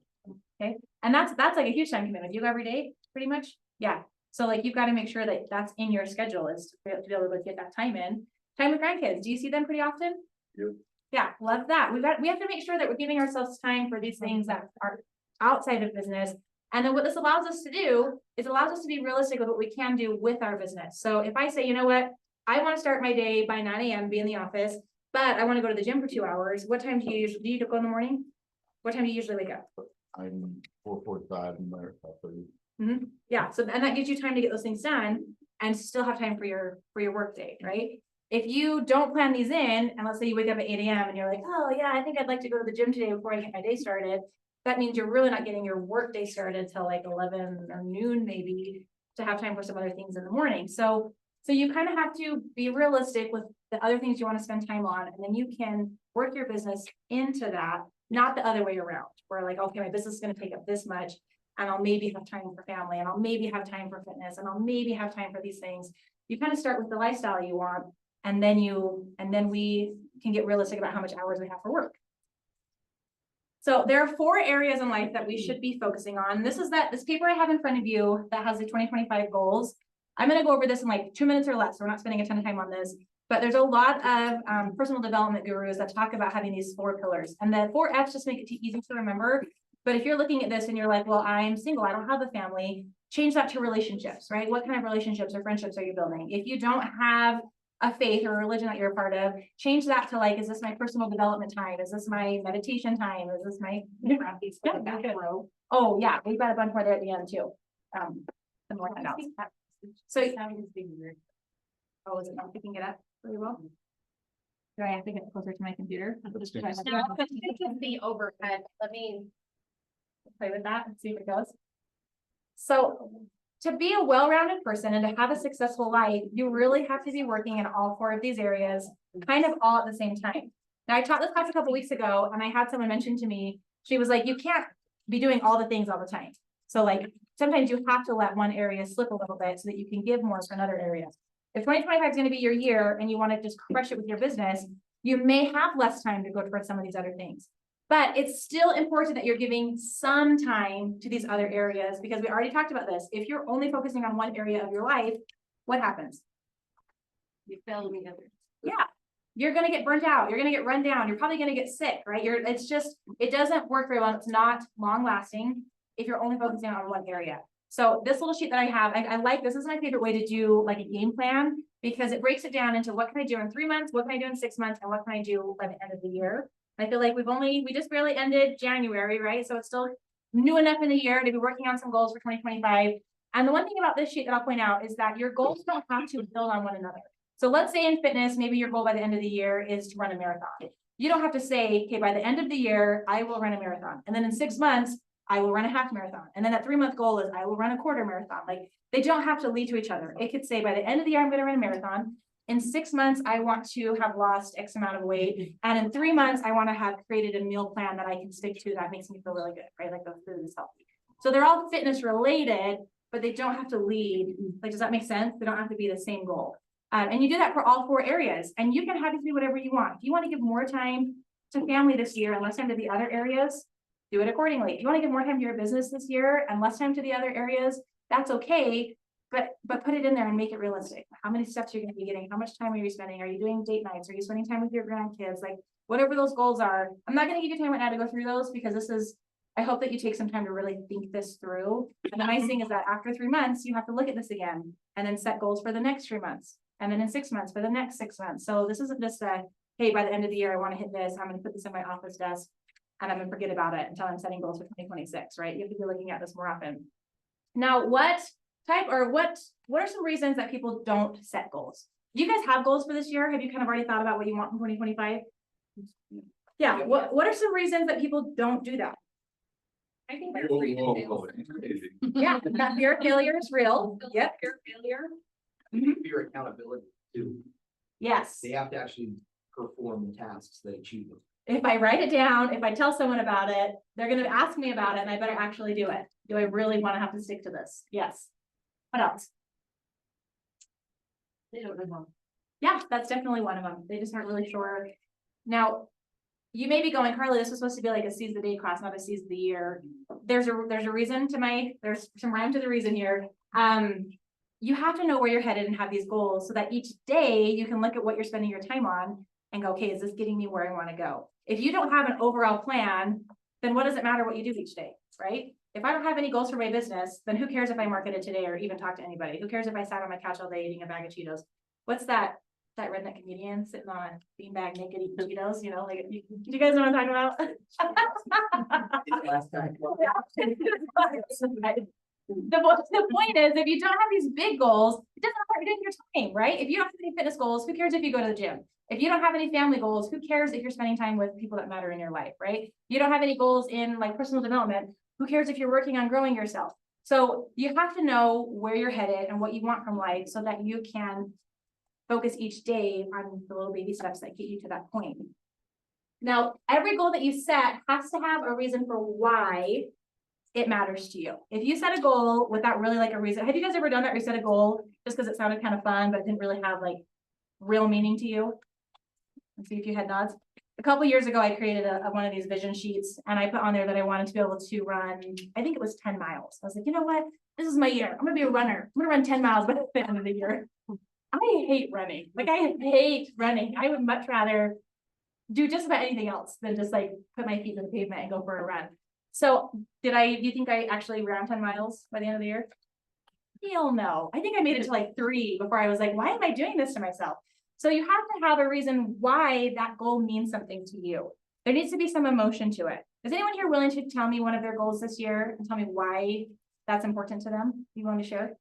Okay, and that's like a huge time commitment. You go every day, pretty much. Yeah. So like you've got to make sure that that's in your schedule is to be able to get that time in. Time with grandkids, do you see them pretty often? Yep. Yeah, love that. We have to make sure that we're giving ourselves time for these things that are outside of business. And then what this allows us to do is allows us to be realistic with what we can do with our business. So if I say, you know what, I want to start my day by 9 a.m., be in the office, but I want to go to the gym for 2 hours. What time do you go in the morning? What time do you usually wake up? I'm 4:45 and there, 5:30. Yeah, so, and that gives you time to get those things done and still have time for your work day, right? If you don't plan these in, and let's say you wake up at 8 a.m. and you're like, oh yeah, I think I'd like to go to the gym today before I get my day started. That means you're really not getting your work day started till like 11 or noon maybe to have time for some other things in the morning. So you kind of have to be realistic with the other things you want to spend time on, and then you can work your business into that, not the other way around, where like, okay, my business is going to take up this much, and I'll maybe have time for family, and I'll maybe have time for fitness, and I'll maybe have time for these things. You kind of start with the lifestyle you want, and then we can get realistic about how much hours we have for work. So there are 4 areas in life that we should be focusing on. This paper I have in front of you that has the 2025 goals. I'm going to go over this in like 2 minutes or less. So we're not spending a ton of time on this, but there's a lot of personal development gurus that talk about having these 4 pillars, and the 4 F's just make it too easy to remember. But if you're looking at this and you're like, well, I'm single, I don't have a family, change that to relationships, right? What kind of relationships or friendships are you building? If you don't have a faith or a religion that you're a part of, change that to like, is this my personal development time? Is this my meditation time? Is this my oh yeah, we've got a bunch more there at the end too. Some more handouts. So oh, is it not picking it up really well? Do I have to get closer to my computer? No, it's the overhead. Let me Play with that and see if it goes. So to be a well-rounded person and to have a successful life, you really have to be working in all 4 of these areas, kind of all at the same time. Now, I taught this class a couple weeks ago, and I had someone mention to me, she was like, you can't be doing all the things all the time. So like, sometimes you have to let one area slip a little bit so that you can give more for another area. If 2025 is going to be your year and you want to just crush it with your business, you may have less time to go towards some of these other things. But it's still important that you're giving some time to these other areas, because we already talked about this. If you're only focusing on one area of your life, what happens? You fail me other. Yeah, you're going to get burnt out. You're going to get run down. You're probably going to get sick, right? It doesn't work very well. It's not long lasting if you're only focusing on one area. So this little sheet that I have, I like, this is my favorite way to do like a game plan, because it breaks it down into what can I do in 3 months, what can I do in 6 months, and what can I do by the end of the year. I feel like we just barely ended January, right? So it's still new enough in the year to be working on some goals for 2025. And the one thing about this sheet that I'll point out is that your goals don't have to build on one another. So let's say in fitness, maybe your goal by the end of the year is to run a marathon. You don't have to say, okay, by the end of the year, I will run a marathon. And then in 6 months, I will run a half marathon. And then that 3-month goal is I will run a quarter marathon. Like, they don't have to lead to each other. It could say by the end of the year, I'm going to run a marathon. In 6 months, I want to have lost X amount of weight. And in 3 months, I want to have created a meal plan that I can stick to that makes me feel really good, right? Like the food is healthy. So they're all fitness related, but they don't have to lead. Like, does that make sense? They don't have to be the same goal. And you do that for all 4 areas, and you can have it do whatever you want. If you want to give more time to family this year and less time to the other areas, do it accordingly. If you want to give more time to your business this year and less time to the other areas, that's okay. But put it in there and make it realistic. How many steps you're going to be getting? How much time are you spending? Are you doing date nights? Are you spending time with your grandkids? Like, whatever those goals are. I'm not going to give you time right now to go through those, because I hope that you take some time to really think this through. And the nice thing is that after 3 months, you have to look at this again and then set goals for the next 3 months. And then in 6 months for the next 6 months. So this isn't just hey, by the end of the year, I want to hit this. I'm going to put this in my office desk and I'm going to forget about it until I'm setting goals for 2026, right? You have to be looking at this more often. Now, what are some reasons that people don't set goals? Do you guys have goals for this year? Have you kind of already thought about what you want in 2025? Yeah. What are some reasons that people don't do that? I think Yeah, that fear of failure is real. Yep. fear of failure. Fear accountability too. Yes. They have to actually perform the tasks they achieve them. If I write it down, if I tell someone about it, they're going to ask me about it, and I better actually do it. Do I really want to have to stick to this? Yes. What else? They don't know. Yeah, that's definitely one of them. They just aren't really sure. Now, you may be going, Carly, this was supposed to be like a seize the day class, not a seize the year. There's a reason to there's some rhyme to the reason here. you have to know where you're headed and have these goals so that each day you can look at what you're spending your time on and go, okay, is this getting me where I want to go? If you don't have an overall plan, then what does it matter what you do each day, right? If I don't have any goals for my business, then who cares if I marketed today or even talk to anybody? Who cares if I sat on my couch all day eating a bag of Cheetos? What's that redneck comedian sitting on a beanbag naked eating Cheetos? You know, like, you guys know what I'm talking about? The point is, if you don't have these big goals, it doesn't matter what you're doing your time, right? If you don't have any fitness goals, who cares if you go to the gym? If you don't have any family goals, who cares if you're spending time with people that matter in your life, right? You don't have any goals in like personal development, who cares if you're working on growing yourself? So you have to know where you're headed and what you want from life so that you can focus each day on the little baby steps that get you to that point. Now, every goal that you set has to have a reason for why it matters to you. If you set a goal without really like a reason, have you guys ever done that where you set a goal just because it sounded kind of fun, but it didn't really have like real meaning to you? Let's see if you had nods. A couple years ago, I created one of these vision sheets and I put on there that I wanted to be able to run, I think it was 10 miles. I was like, you know what? This is my year. I'm gonna be a runner. I'm gonna run 10 miles by the end of the year. I hate running. Like I hate running. I would much rather do just about anything else than just like put my feet in the pavement and go for a run. So do you think I actually ran 10 miles by the end of the year? Hell no. I think I made it to like 3 before I was like, why am I doing this to myself? So you have to have a reason why that goal means something to you. There needs to be some emotion to it. Is anyone here willing to tell me one of their goals this year and tell me why that's important to them? You want to share?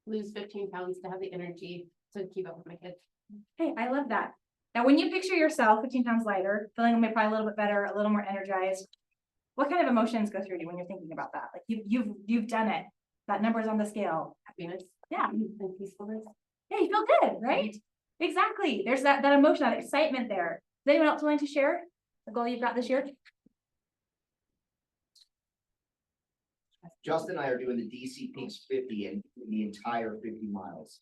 Lose 15 pounds to have the energy to keep up with my kids. Hey, I love that. Now, when you picture yourself 15 pounds lighter, feeling maybe probably a little bit better, a little more energized, what kind of emotions go through you when you're thinking about that? Like you've done it. That number's on the scale. Happiness. Yeah. And peacefulness. Yeah, you feel good, right? Exactly. There's that emotion, that excitement there. Is anyone else willing to share the goal you've got this year? Justin and I are doing the DC Peaks 50 and the entire 50 miles.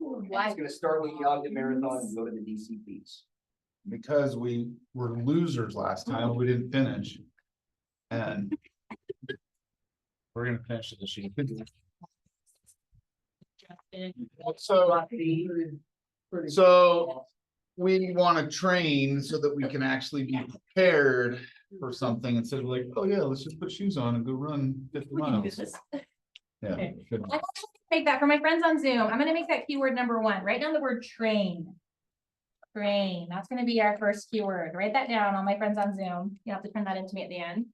It's gonna start with the Ogden Marathon and go to the DC Peaks. Because we were losers last time, we didn't finish. And we're gonna finish it this year. So we want to train so that we can actually be prepared for something instead of like, oh yeah, let's just put shoes on and go run 50 miles. Yeah. Okay. Good. I'm actually gonna make that for my friends on Zoom. I'm gonna make that keyword number 1. Write down the word train. Train. That's gonna be our first keyword. Write that down, all my friends on Zoom. You have to turn that into me at the end.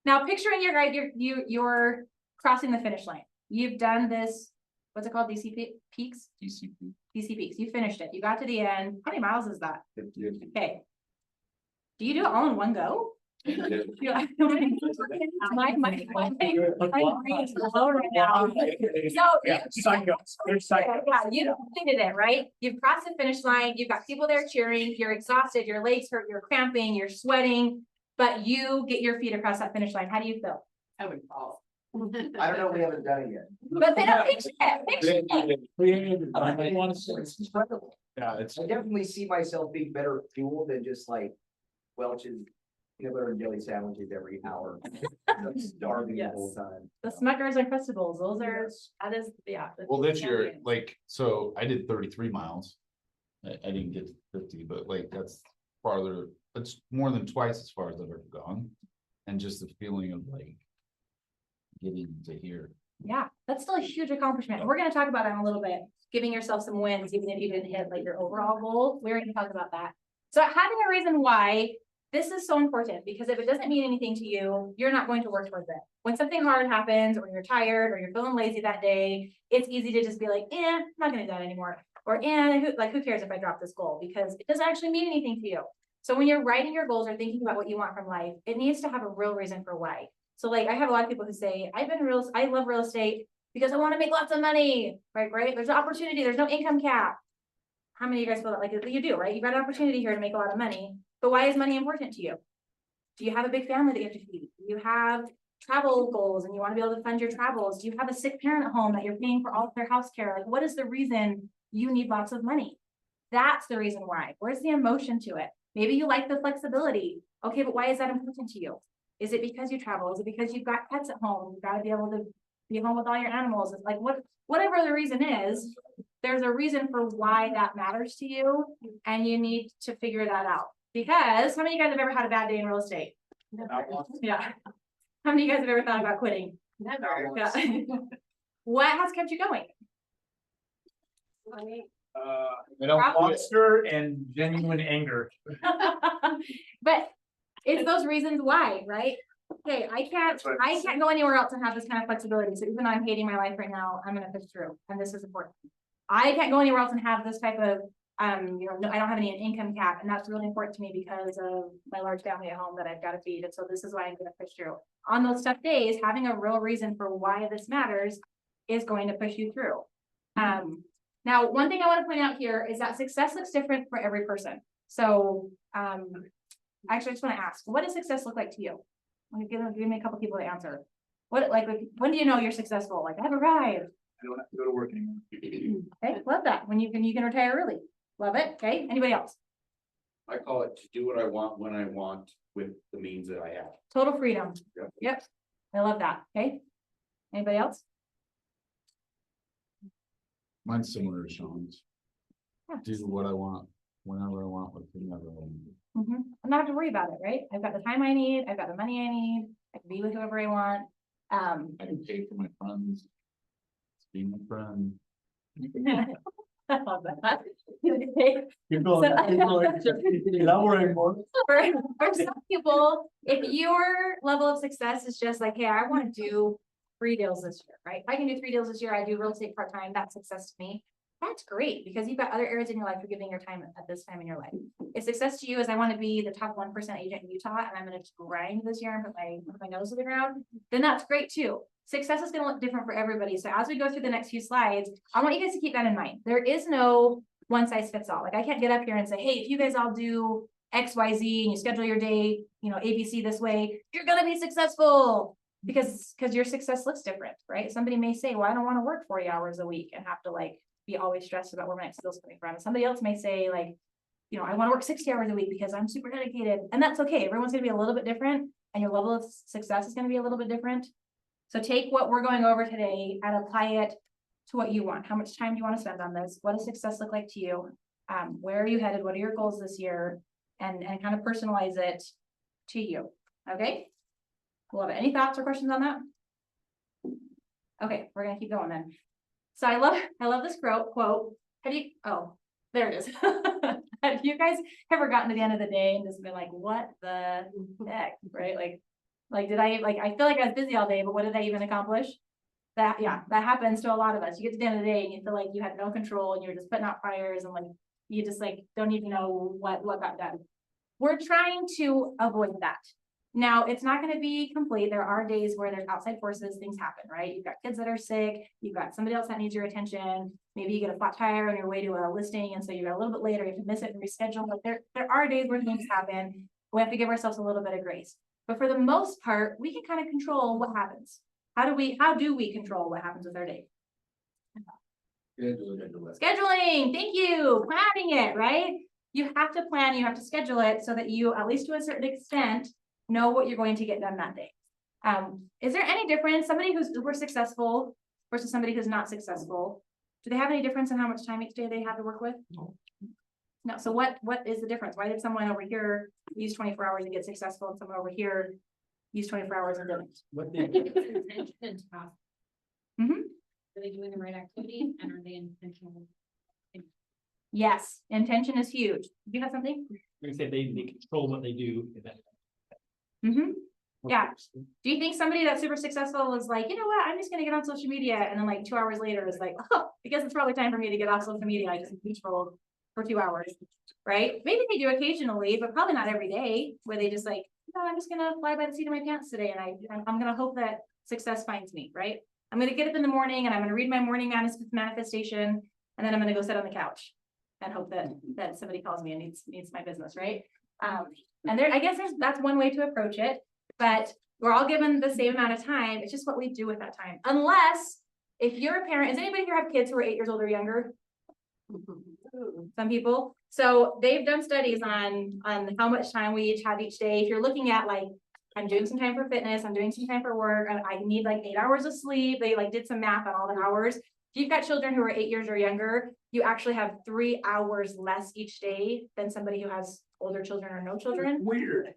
Now, picturing your guide, you're crossing the finish line. You've done this. What's it called? DC Peaks? DC Peaks. You finished it. You got to the end. How many miles is that? 50. Okay. Do you do it all in one go? My brain is low right now. So Yeah, you completed it, right? You've crossed the finish line. You've got people there cheering. You're exhausted. Your legs hurt. You're cramping. You're sweating. But you get your feet across that finish line. How do you feel? I would fall. I don't know, we haven't done it yet. But they don't picture it. Picture it. It's incredible. Yeah, it's I definitely see myself being better fuel than just like Welch's peanut butter and jelly sandwiches every hour. I'm starving the whole time. The Smuckers and Crustables, those are, that is, yeah. well, this year, like, so I did 33 miles. I didn't get to 50, but like that's farther, it's more than twice as far as I've ever gone. And just the feeling of like getting to here. Yeah, that's still a huge accomplishment. We're gonna talk about that in a little bit, giving yourself some wins, even if you didn't hit like your overall goal. We're gonna talk about that. So having a reason why this is so important, because if it doesn't mean anything to you, you're not going to work towards it. When something hard happens, or you're tired, or you're feeling lazy that day, it's easy to just be like, I'm not gonna do that anymore. Or who cares if I drop this goal? Because it doesn't actually mean anything to you. So when you're writing your goals or thinking about what you want from life, it needs to have a real reason for why. So like I have a lot of people who say, I love real estate because I want to make lots of money, right? There's no opportunity, there's no income cap. How many of you guys feel that like you do, right? You've got an opportunity here to make a lot of money, but why is money important to you? Do you have a big family that you have to feed? Do you have travel goals and you want to be able to fund your travels? Do you have a sick parent at home that you're paying for all of their house care? Like what is the reason you need lots of money? That's the reason why. Where's the emotion to it? Maybe you like the flexibility. Okay, but why is that important to you? Is it because you travel? Is it because you've got pets at home? You've got to be able to be home with all your animals. It's like, whatever the reason is, there's a reason for why that matters to you, and you need to figure that out. Because how many of you guys have ever had a bad day in real estate? Yeah. How many of you guys have ever thought about quitting? Never. Yeah. What has kept you going? Monster and genuine anger. But it's those reasons why, right? Okay, I can't go anywhere else and have this kind of flexibility. So even though I'm hating my life right now, I'm gonna push through, and this is important. I can't go anywhere else and have this type of, you know, no, I don't have any income cap, and that's really important to me because of my large family at home that I've got to feed. And so this is why I'm gonna push through. On those tough days, having a real reason for why this matters is going to push you through. Now, one thing I want to point out here is that success looks different for every person. So, actually, I just want to ask, what does success look like to you? Give me a couple people to answer. What, like, when do you know you're successful? Like, I've arrived. I don't have to go to work anymore. Okay, love that. When you can retire early. Love it. Okay, anybody else? I call it to do what I want when I want with the means that I have. Total freedom. Yep. Yep, I love that. Okay, anybody else? Mine's similar to Sean's. Yeah. Do what I want, whenever I want, with whomever I want. I'm not have to worry about it, right? I've got the time I need, I've got the money I need, I can be with whoever I want. I can pay for my friends. Be my friend. I love that. You're going, you're not worrying more. For some people, if your level of success is just like, hey, I want to do 3 deals this year, right? If I can do 3 deals this year, I do real estate part-time, that's success to me. That's great, because you've got other areas in your life you're giving your time at this time in your life. If success to you is I want to be the top 1% agent in Utah, and I'm going to grind this year and put my nose to the ground, then that's great too. Success is going to look different for everybody. So as we go through the next few slides, I want you guys to keep that in mind. There is no one size fits all. Like, I can't get up here and say, hey, if you guys all do X, Y, Z, and you schedule your day, you know, ABC this way, you're going to be successful. Because your success looks different, right? Somebody may say, well, I don't want to work 40 hours a week and have to like be always stressed about where my next skill's coming from. And somebody else may say, like, you know, I want to work 60 hours a week because I'm super dedicated. And that's okay. Everyone's going to be a little bit different, and your level of success is going to be a little bit different. So take what we're going over today and apply it to what you want. How much time do you want to spend on this? What does success look like to you? Where are you headed? What are your goals this year? And kind of personalize it to you. Okay. Love it. Any thoughts or questions on that? Okay, we're gonna keep going then. So I love this quote. Have you, oh, there it is. Have you guys ever gotten to the end of the day and just been like, what the heck, right? Like, did I, like, I feel like I was busy all day, but what did I even accomplish? That happens to a lot of us. You get to the end of the day and you feel like you had no control and you're just putting out fires, and like, you just like, don't even know what got done. We're trying to avoid that. Now, it's not going to be complete. There are days where there's outside forces, things happen, right? You've got kids that are sick, you've got somebody else that needs your attention. Maybe you get a flat tire on your way to a listing, and so you're a little bit later, you have to miss it and reschedule. But there are days where things happen. We have to give ourselves a little bit of grace. But for the most part, we can kind of control what happens. How do we control what happens with our day? Scheduling, thank you. Planning it, right? You have to plan, you have to schedule it so that you, at least to a certain extent, know what you're going to get done that day. Is there any difference? Somebody who's super successful versus somebody who's not successful, do they have any difference in how much time each day they have to work with? No. So what is the difference? Why did someone over here use 24 hours and get successful, and someone over here use 24 hours and didn't? What they do is intention and task. Are they doing the right activity, and are they intentional? Yes, intention is huge. Do you have something? We say they control what they do. Yeah. Do you think somebody that's super successful is like, you know what, I'm just gonna get on social media, and then like 2 hours later is like, oh, I guess it's probably time for me to get off social media. I just controlled for 2 hours, right? Maybe they do occasionally, but probably not every day, where they just like, no, I'm just gonna fly by the seat of my pants today, and I'm gonna hope that success finds me, right? I'm gonna get up in the morning and I'm gonna read my morning manifestation, and then I'm gonna go sit on the couch and hope that somebody calls me and needs my business, right? And I guess that's one way to approach it, but we're all given the same amount of time. It's just what we do with that time. Unless, if you're a parent, does anybody here have kids who are 8 years old or younger? Some people. So they've done studies on how much time we each have each day. If you're looking at like I'm doing some time for fitness, I'm doing some time for work, and I need like 8 hours of sleep. They like did some math on all the hours. If you've got children who are 8 years or younger, you actually have 3 hours less each day than somebody who has older children or no children. Weird.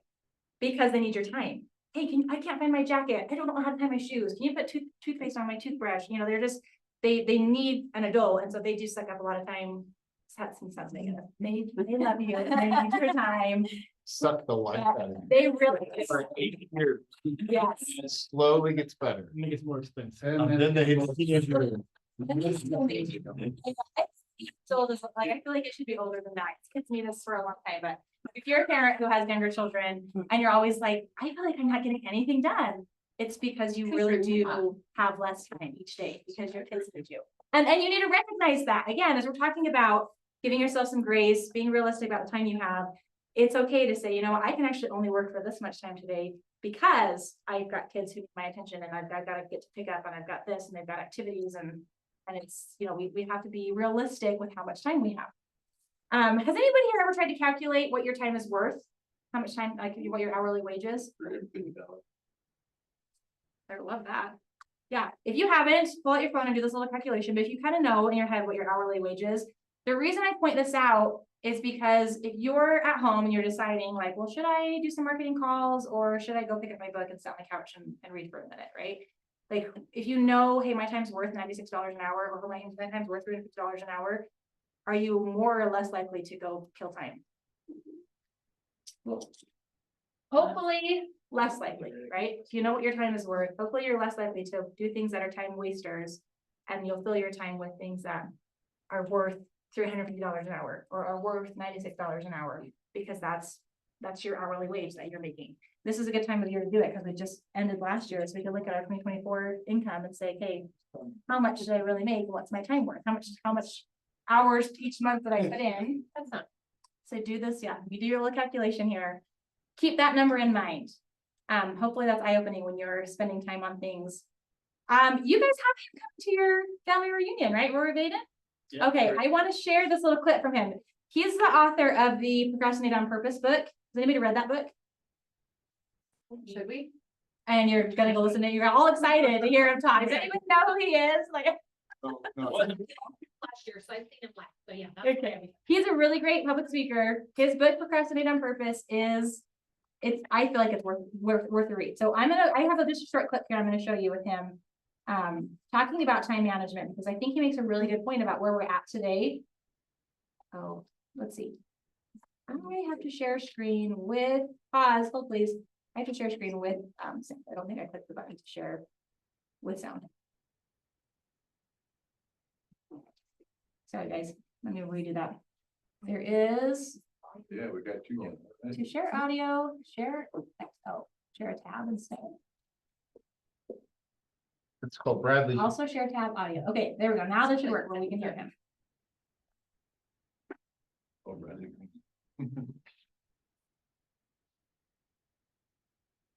Because they need your time. Hey, I can't find my jacket. I don't know how to tie my shoes. Can you put toothpaste on my toothbrush? You know, they're just, they need an adult. And so they do suck up a lot of time. Sounds negative. They love you. They need your time. Suck the life out of it. They really, For 8 years. yes. It slowly gets better. It gets more expensive. And then they hit the teenager. So this, like, I feel like it should be older than that. Kids need us for a long time, but if you're a parent who has younger children and you're always like, I feel like I'm not getting anything done, it's because you really do have less time each day because your kids need you. And you need to recognize that, again, as we're talking about giving yourself some grace, being realistic about the time you have, it's okay to say, you know, I can actually only work for this much time today because I've got kids who need my attention and I've got to get to pick up and I've got this and they've got activities and it's, you know, we have to be realistic with how much time we have. Has anybody here ever tried to calculate what your time is worth? How much time, like what your hourly wage is? I love that. Yeah, if you haven't, pull out your phone and do this little calculation, but if you kind of know in your head what your hourly wage is, the reason I point this out is because if you're at home and you're deciding like, well, should I do some marketing calls or should I go pick up my book and sit on the couch and read for a minute, right? Like, if you know, hey, my time's worth $96 an hour, or my time's worth $350 an hour, are you more or less likely to go kill time? Well, hopefully less likely, right? If you know what your time is worth, hopefully you're less likely to do things that are time wasters, and you'll fill your time with things that are worth $350 an hour or are worth $96 an hour, because that's your hourly wage that you're making. This is a good time of the year to do it because it just ended last year. So we can look at our 2024 income and say, hey, how much did I really make? What's my time worth? How much hours each month that I put in? That's not. So do this. Yeah. You do your little calculation here. Keep that number in mind. Hopefully that's eye-opening when you're spending time on things. You guys have him come to your family reunion, right? Rory Vaden? Yeah, okay. Sure. I want to share this little clip from him. He's the author of the Procrastinate on Purpose book. Has anybody read that book? Should we? And you're gonna go listen to it. You're all excited to hear him talk. Does anyone know who he is? Like, Last year, so I've seen him last. So yeah. Okay. He's a really great public speaker. His book, Procrastinate on Purpose, I feel like it's worth a read. So I have just a short clip here I'm gonna show you with him talking about time management, because I think he makes a really good point about where we're at today. Oh, let's see. I have to share screen with pause. Hold please. I have to share screen with sound. I don't think I clicked the button to share with sound. Sorry guys, let me redo that. There is. Yeah, we got two. To share audio, share a tab instead. It's called Bradley. Also share tab audio. Okay, there we go. Now this should work where we can hear him. Oh, Bradley.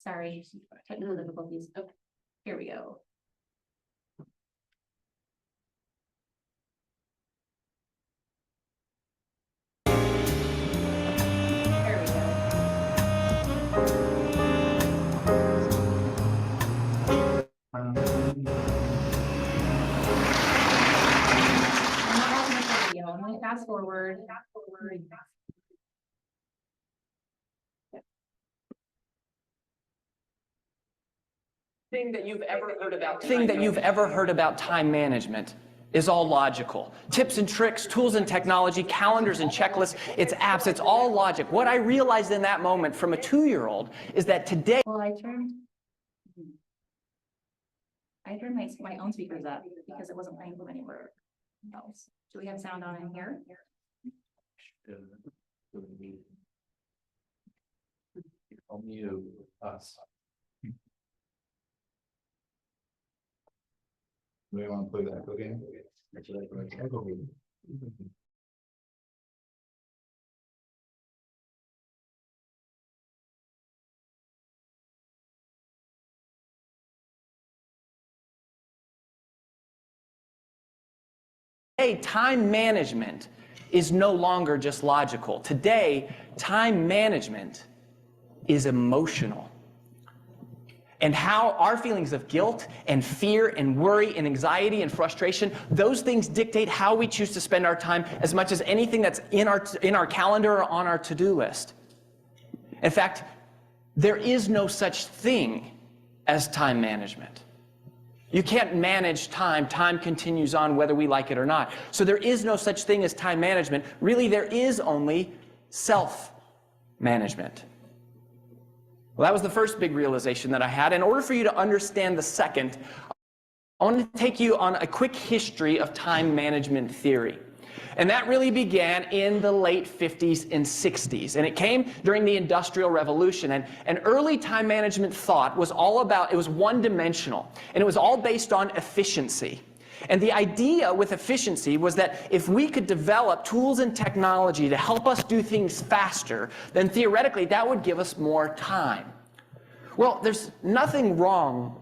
Sorry, technical difficulties. Okay, here we go. There we go. I'm going to fast forward. Thing that you've ever heard about time management is all logical. Tips and tricks, tools and technology, calendars and checklists, it's apps, it's all logic. What I realized in that moment from a 2-year-old is that today. Well, I turned my own speakers up because it wasn't playing from anywhere else. Do we have sound on in here? Only us. Do we want to play the echo game? Echo game. Today, time management is no longer just logical. Today, time management is emotional. And how our feelings of guilt and fear and worry and anxiety and frustration, those things dictate how we choose to spend our time as much as anything that's in our calendar or on our to-do list. In fact, there is no such thing as time management. You can't manage time. Time continues on whether we like it or not. So there is no such thing as time management. Really, there is only self-management. Well, that was the first big realization that I had. In order for you to understand the second, I want to take you on a quick history of time management theory. And that really began in the late 50s and 60s. And it came during the Industrial Revolution. And early time management thought was all about, it was one-dimensional. And it was all based on efficiency. And the idea with efficiency was that if we could develop tools and technology to help us do things faster, then theoretically that would give us more time. Well, there's nothing wrong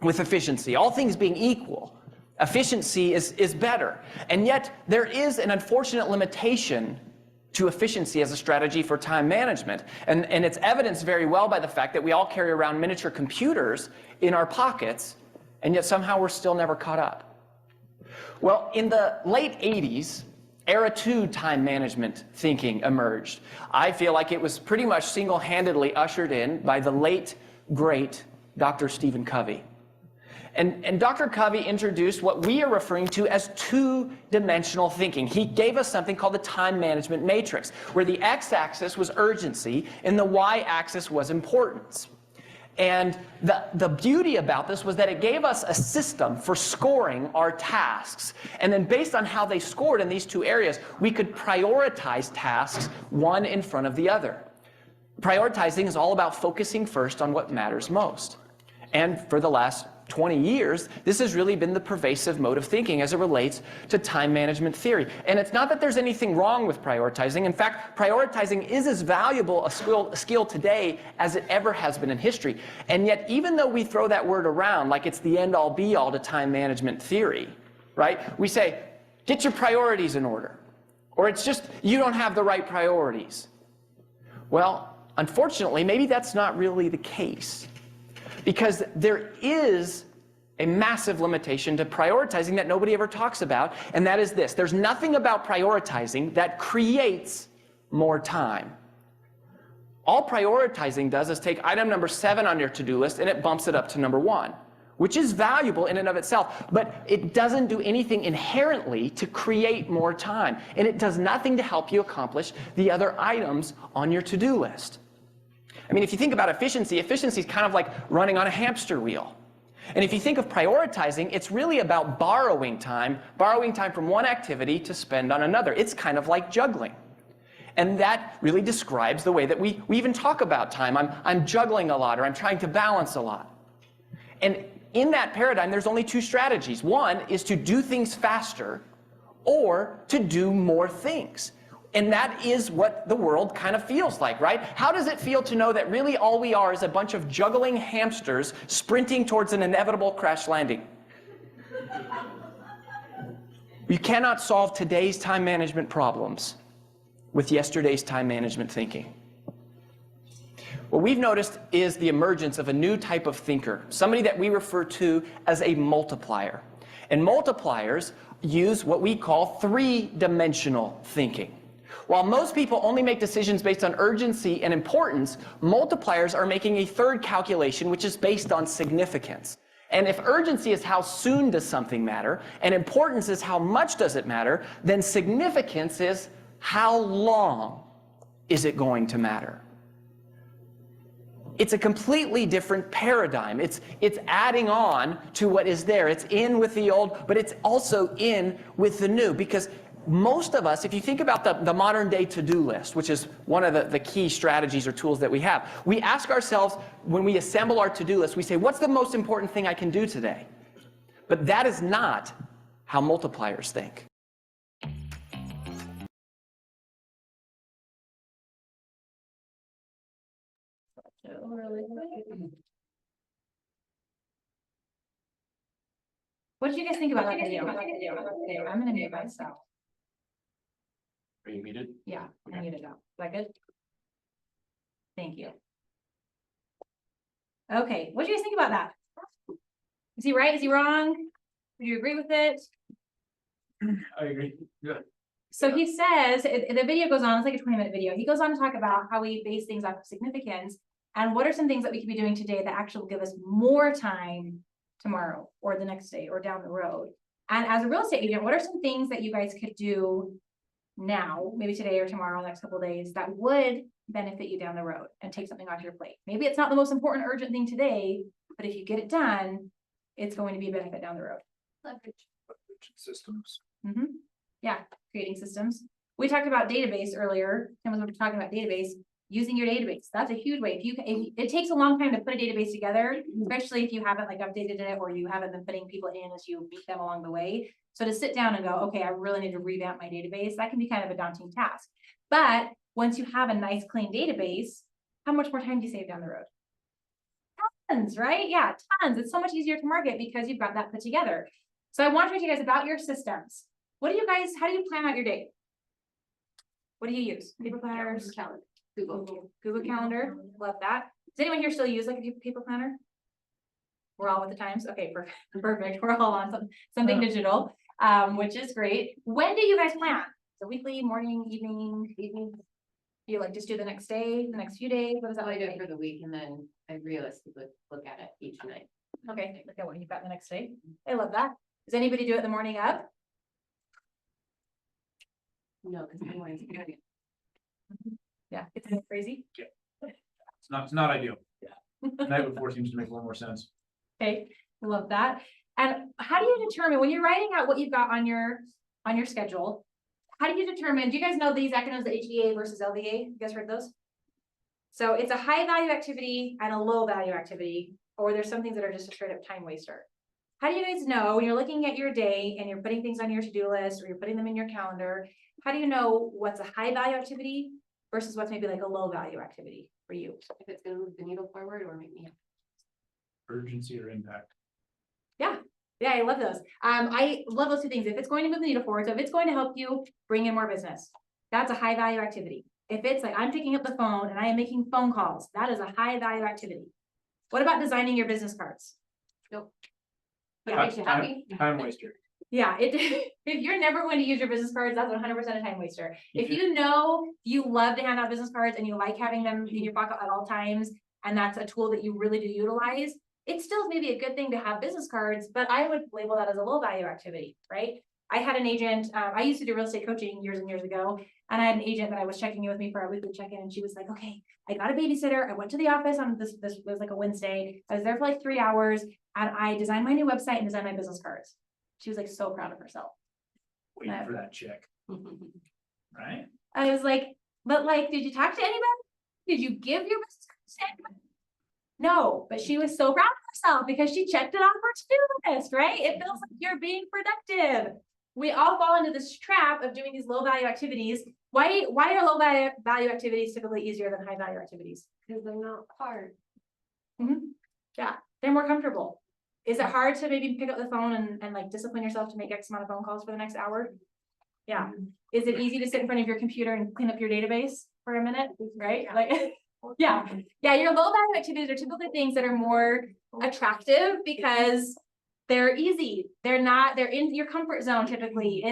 with efficiency. All things being equal, efficiency is better. And yet there is an unfortunate limitation to efficiency as a strategy for time management. And it's evidenced very well by the fact that we all carry around miniature computers in our pockets, and yet somehow we're still never caught up. Well, in the late 80s, Era 2 time management thinking emerged. I feel like it was pretty much single-handedly ushered in by the late, great Dr. Stephen Covey. And Dr. Covey introduced what we are referring to as two-dimensional thinking. He gave us something called the time management matrix, where the x-axis was urgency and the y-axis was importance. And the beauty about this was that it gave us a system for scoring our tasks. And then based on how they scored in these two areas, we could prioritize tasks one in front of the other. Prioritizing is all about focusing first on what matters most. And for the last 20 years, this has really been the pervasive mode of thinking as it relates to time management theory. And it's not that there's anything wrong with prioritizing. In fact, prioritizing is as valuable a skill today as it ever has been in history. And yet, even though we throw that word around like it's the end-all be-all to time management theory, right? We say, get your priorities in order. Or it's just, you don't have the right priorities. Well, unfortunately, maybe that's not really the case. Because there is a massive limitation to prioritizing that nobody ever talks about, and that is this. There's nothing about prioritizing that creates more time. All prioritizing does is take item number 7 on your to-do list and it bumps it up to number 1, which is valuable in and of itself, but it doesn't do anything inherently to create more time, and it does nothing to help you accomplish the other items on your to-do list. I mean, if you think about efficiency, efficiency is kind of like running on a hamster wheel. And if you think of prioritizing, it's really about borrowing time from one activity to spend on another. It's kind of like juggling. And that really describes the way that we even talk about time. I'm juggling a lot, or I'm trying to balance a lot. And in that paradigm, there's only two strategies. One is to do things faster or to do more things. And that is what the world kind of feels like, right? How does it feel to know that really all we are is a bunch of juggling hamsters sprinting towards an inevitable crash landing? You cannot solve today's time management problems with yesterday's time management thinking. What we've noticed is the emergence of a new type of thinker, somebody that we refer to as a multiplier. And multipliers use what we call three-dimensional thinking. While most people only make decisions based on urgency and importance, multipliers are making a third calculation, which is based on significance. And if urgency is how soon does something matter, and importance is how much does it matter, then significance is how long is it going to matter. It's a completely different paradigm. It's adding on to what is there. It's in with the old, but it's also in with the new, because most of us, if you think about the modern day to-do list, which is one of the key strategies or tools that we have, we ask ourselves, when we assemble our to-do list, we say, what's the most important thing I can do today? But that is not how multipliers think. What did you guys think about that video? Okay, I'm gonna mute myself. Are you muted? Yeah, I muted out. Is that good? Thank you. Okay, what do you guys think about that? Is he right? Is he wrong? Do you agree with it? I agree. Yeah. So he says, the video goes on, it's like a 20-minute video. He goes on to talk about how we base things off of significance and what are some things that we could be doing today that actually will give us more time tomorrow or the next day or down the road. And as a real estate agent, what are some things that you guys could do now, maybe today or tomorrow, the next couple of days, that would benefit you down the road and take something off your plate? Maybe it's not the most important urgent thing today, but if you get it done, it's going to be a benefit down the road. Leverage. Systems. Yeah, creating systems. We talked about database earlier. Tim was talking about database, using your database. That's a huge way. If it takes a long time to put a database together, especially if you haven't like updated it or you haven't been putting people in as you meet them along the way. So to sit down and go, okay, I really need to revamp my database, that can be kind of a daunting task. But once you have a nice clean database, how much more time do you save down the road? Tons, right? Yeah, tons. It's so much easier to market because you've got that put together. So I want to talk to you guys about your systems. What do you guys, how do you plan out your day? What do you use? Paper planners? Calendar. Google Calendar, love that. Does anyone here still use like a paper planner? We're all with the times? Okay, perfect. We're all on something digital, which is great. When do you guys plan? So weekly, morning, evening? You like just do the next day, the next few days? What does that I like? do it for the week and then I realistically look at it each night. Okay, look at what you've got the next day. I love that. Does anybody do it the morning of? No, because the morning's period. Yeah, it's crazy. It's not ideal. Night before seems to make a little more sense. Okay, I love that. And how do you determine when you're writing out what you've got on your schedule? How do you determine, do you guys know these acronyms, the HVA versus LVA? You guys heard those? So it's a high value activity and a low value activity, or there's some things that are just a straight up time waster. How do you guys know when you're looking at your day and you're putting things on your to-do list or you're putting them in your calendar? How do you know what's a high value activity versus what's maybe like a low value activity for you? If it's gonna move the needle forward or make me. Urgency or impact. Yeah, I love those. I love those two things. If it's going to move the needle forward, so if it's going to help you bring in more business, that's a high value activity. If it's like I'm picking up the phone and I am making phone calls, that is a high value activity. What about designing your business cards? Nope. Yeah, Makes you happy. Time waster. Yeah, if you're never going to use your business cards, that's 100% a time waster. If you know you love to hand out business cards and you like having them in your pocket at all times, and that's a tool that you really do utilize, it still may be a good thing to have business cards, but I would label that as a low value activity, right? I had an agent, I used to do real estate coaching years and years ago, and I had an agent that I was checking in with me for our weekly check-in, and she was like, okay, I got a babysitter. I went to the office on this was like a Wednesday. I was there for like 3 hours, and I designed my new website and designed my business cards. She was like so proud of herself. Waiting for that check. Right? I was like, but like, did you talk to anybody? Did you give your business cards to anybody? No, but she was so proud of herself because she checked it off her to-do list, right? It feels like you're being productive. We all fall into this trap of doing these low value activities. Why are low value activities typically easier than high value activities? Because they're not hard. Yeah, they're more comfortable. Is it hard to maybe pick up the phone and like discipline yourself to make X amount of phone calls for the next hour? Yeah. Is it easy to sit in front of your computer and clean up your database for a minute, right? Like, yeah, your low value activities are typically things that are more attractive because they're easy. They're in your comfort zone typically.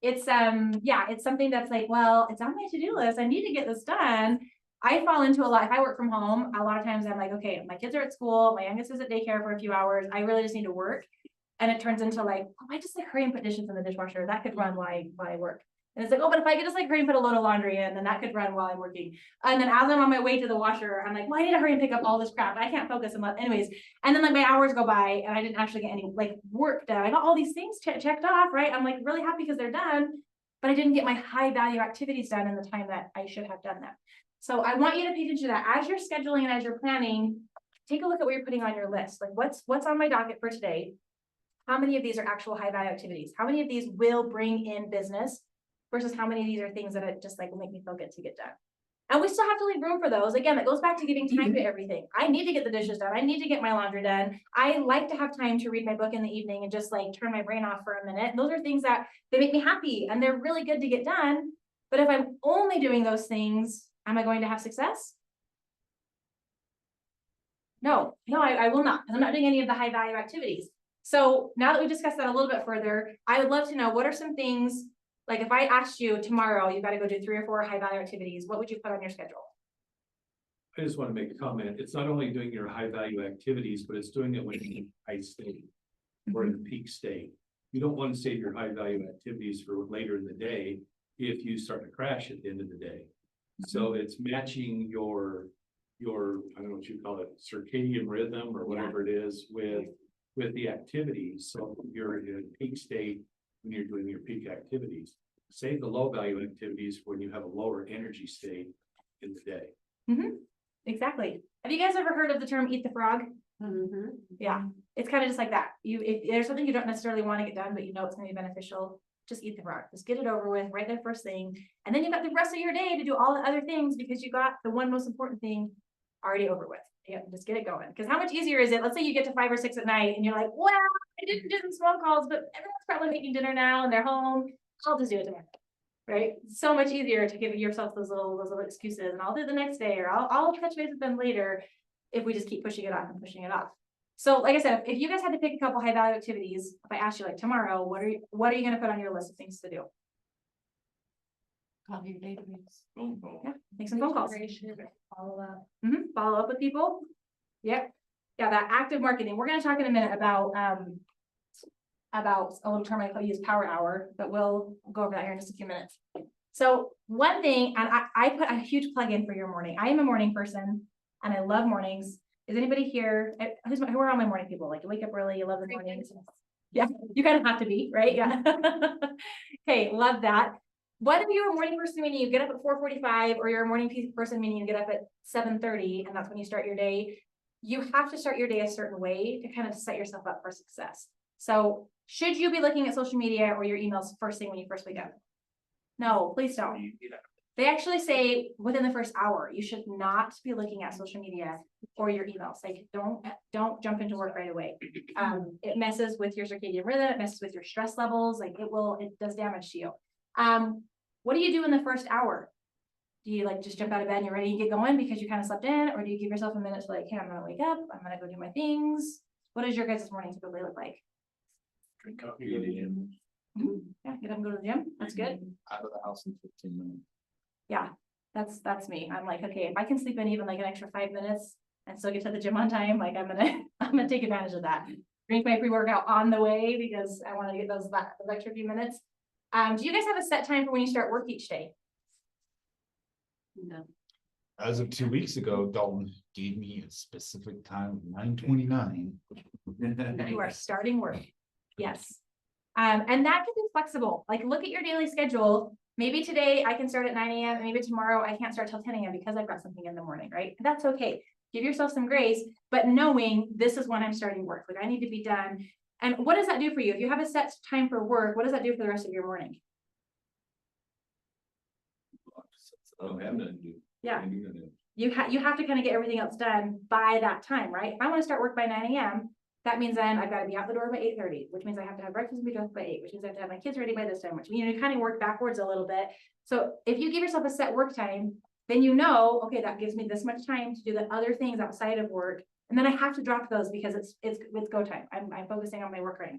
It's something that's like, well, it's on my to-do list. I need to get this done. I fall into a lot. If I work from home, a lot of times I'm like, okay, my kids are at school, my youngest is at daycare for a few hours. I really just need to work. And it turns into like, oh, I just like hurry and put dishes in the dishwasher. That could run while I work. And it's like, oh, but if I could just like hurry and put a load of laundry in, then that could run while I'm working. And then as I'm on my way to the washer, I'm like, well, I need to hurry and pick up all this crap. I can't focus anyways. And then like my hours go by and I didn't actually get any like work done. I got all these things checked off, right? I'm like really happy because they're done, but I didn't get my high value activities done in the time that I should have done them. So I want you to pay attention to that as you're scheduling and as you're planning. Take a look at what you're putting on your list. Like what's on my docket for today? How many of these are actual high value activities? How many of these will bring in business versus how many of these are things that are just like will make me feel good to get done? And we still have to leave room for those. Again, that goes back to giving time to everything. I need to get the dishes done. I need to get my laundry done. I like to have time to read my book in the evening and just like turn my brain off for a minute. And those are things that they make me happy and they're really good to get done. But if I'm only doing those things, am I going to have success? No, I will not, 'cause I'm not doing any of the high value activities. So now that we've discussed that a little bit further, I would love to know, what are some things, like if I asked you tomorrow, you gotta go do 3 or 4 high value activities, what would you put on your schedule? I just want to make a comment. It's not only doing your high value activities, but it's doing it when you're in high state or in peak state. You don't want to save your high value activities for later in the day if you start to crash at the end of the day. So it's matching your, I don't know what you call it, circadian rhythm or whatever it is with the activities. So you're in peak state when you're doing your peak activities. Save the low value activities when you have a lower energy state in the day. Exactly. Have you guys ever heard of the term eat the frog? Yeah, it's kind of just like that. If there's something you don't necessarily want to get done, but you know it's gonna be beneficial, just eat the frog. Just get it over with right there first thing. And then you've got the rest of your day to do all the other things because you got the one most important thing already over with. Yeah, just get it going. Because how much easier is it? Let's say you get to 5 or 6 at night and you're like, well, I didn't do some phone calls, but everyone's probably making dinner now and they're home. I'll just do it tomorrow. Right? So much easier to give yourself those little excuses, and I'll do it the next day, or I'll touch base with them later, if we just keep pushing it off and pushing it off. So like I said, if you guys had to pick a couple high value activities, if I asked you like tomorrow, what are you gonna put on your list of things to do? Call your database. Yeah, make some phone calls. Follow up. Follow up with people. Yep. Yeah, that active marketing. We're gonna talk in a minute about a little term I use, power hour, but we'll go over that here in just a few minutes. So one thing, and I put a huge plug in for your morning. I am a morning person and I love mornings. Is anybody here? Who are all my morning people? Like you wake up early, you love the mornings. Yeah, you kind of have to be, right? Yeah. Okay, love that. Whether you're a morning person, meaning you get up at 4:45, or you're a morning person, meaning you get up at 7:30, and that's when you start your day, you have to start your day a certain way to kind of set yourself up for success. So should you be looking at social media or your emails first thing when you first wake up? No, please don't. They actually say within the first hour, you should not be looking at social media or your emails. Like don't jump into work right away. It messes with your circadian rhythm, it messes with your stress levels, like it does damage to you. What do you do in the first hour? Do you like just jump out of bed and you're ready to get going because you kind of slept in, or do you give yourself a minute to like, hey, I'm gonna wake up, I'm gonna go do my things? What does your guys' morning typically look like? Drink coffee, go to the gym. Yeah, get up and go to the gym. That's good. Out of the house in 15 minutes. Yeah, that's me. I'm like, okay, if I can sleep in even like an extra 5 minutes and still get to the gym on time, like I'm gonna take advantage of that. Drink my pre-workout on the way because I want to get those extra few minutes. Do you guys have a set time for when you start work each day? No. As of 2 weeks ago, Dalton gave me a specific time of 9:29. You are starting work. Yes. And that can be flexible. Like look at your daily schedule. Maybe today I can start at 9 a.m. and maybe tomorrow I can't start till 10 a.m. because I've got something in the morning, right? That's okay. Give yourself some grace, but knowing this is when I'm starting work, like I need to be done. And what does that do for you? If you have a set time for work, what does that do for the rest of your morning? Yeah. You have to kind of get everything else done by that time, right? If I want to start work by 9 a.m., that means then I've got to be out the door by 8:30, which means I have to have breakfast and be dressed by 8, which means I have to have my kids ready by this time, which means you kind of work backwards a little bit. So if you give yourself a set work time, then you know, okay, that gives me this much time to do the other things outside of work. And then I have to drop those because it's go time. I'm focusing on my work right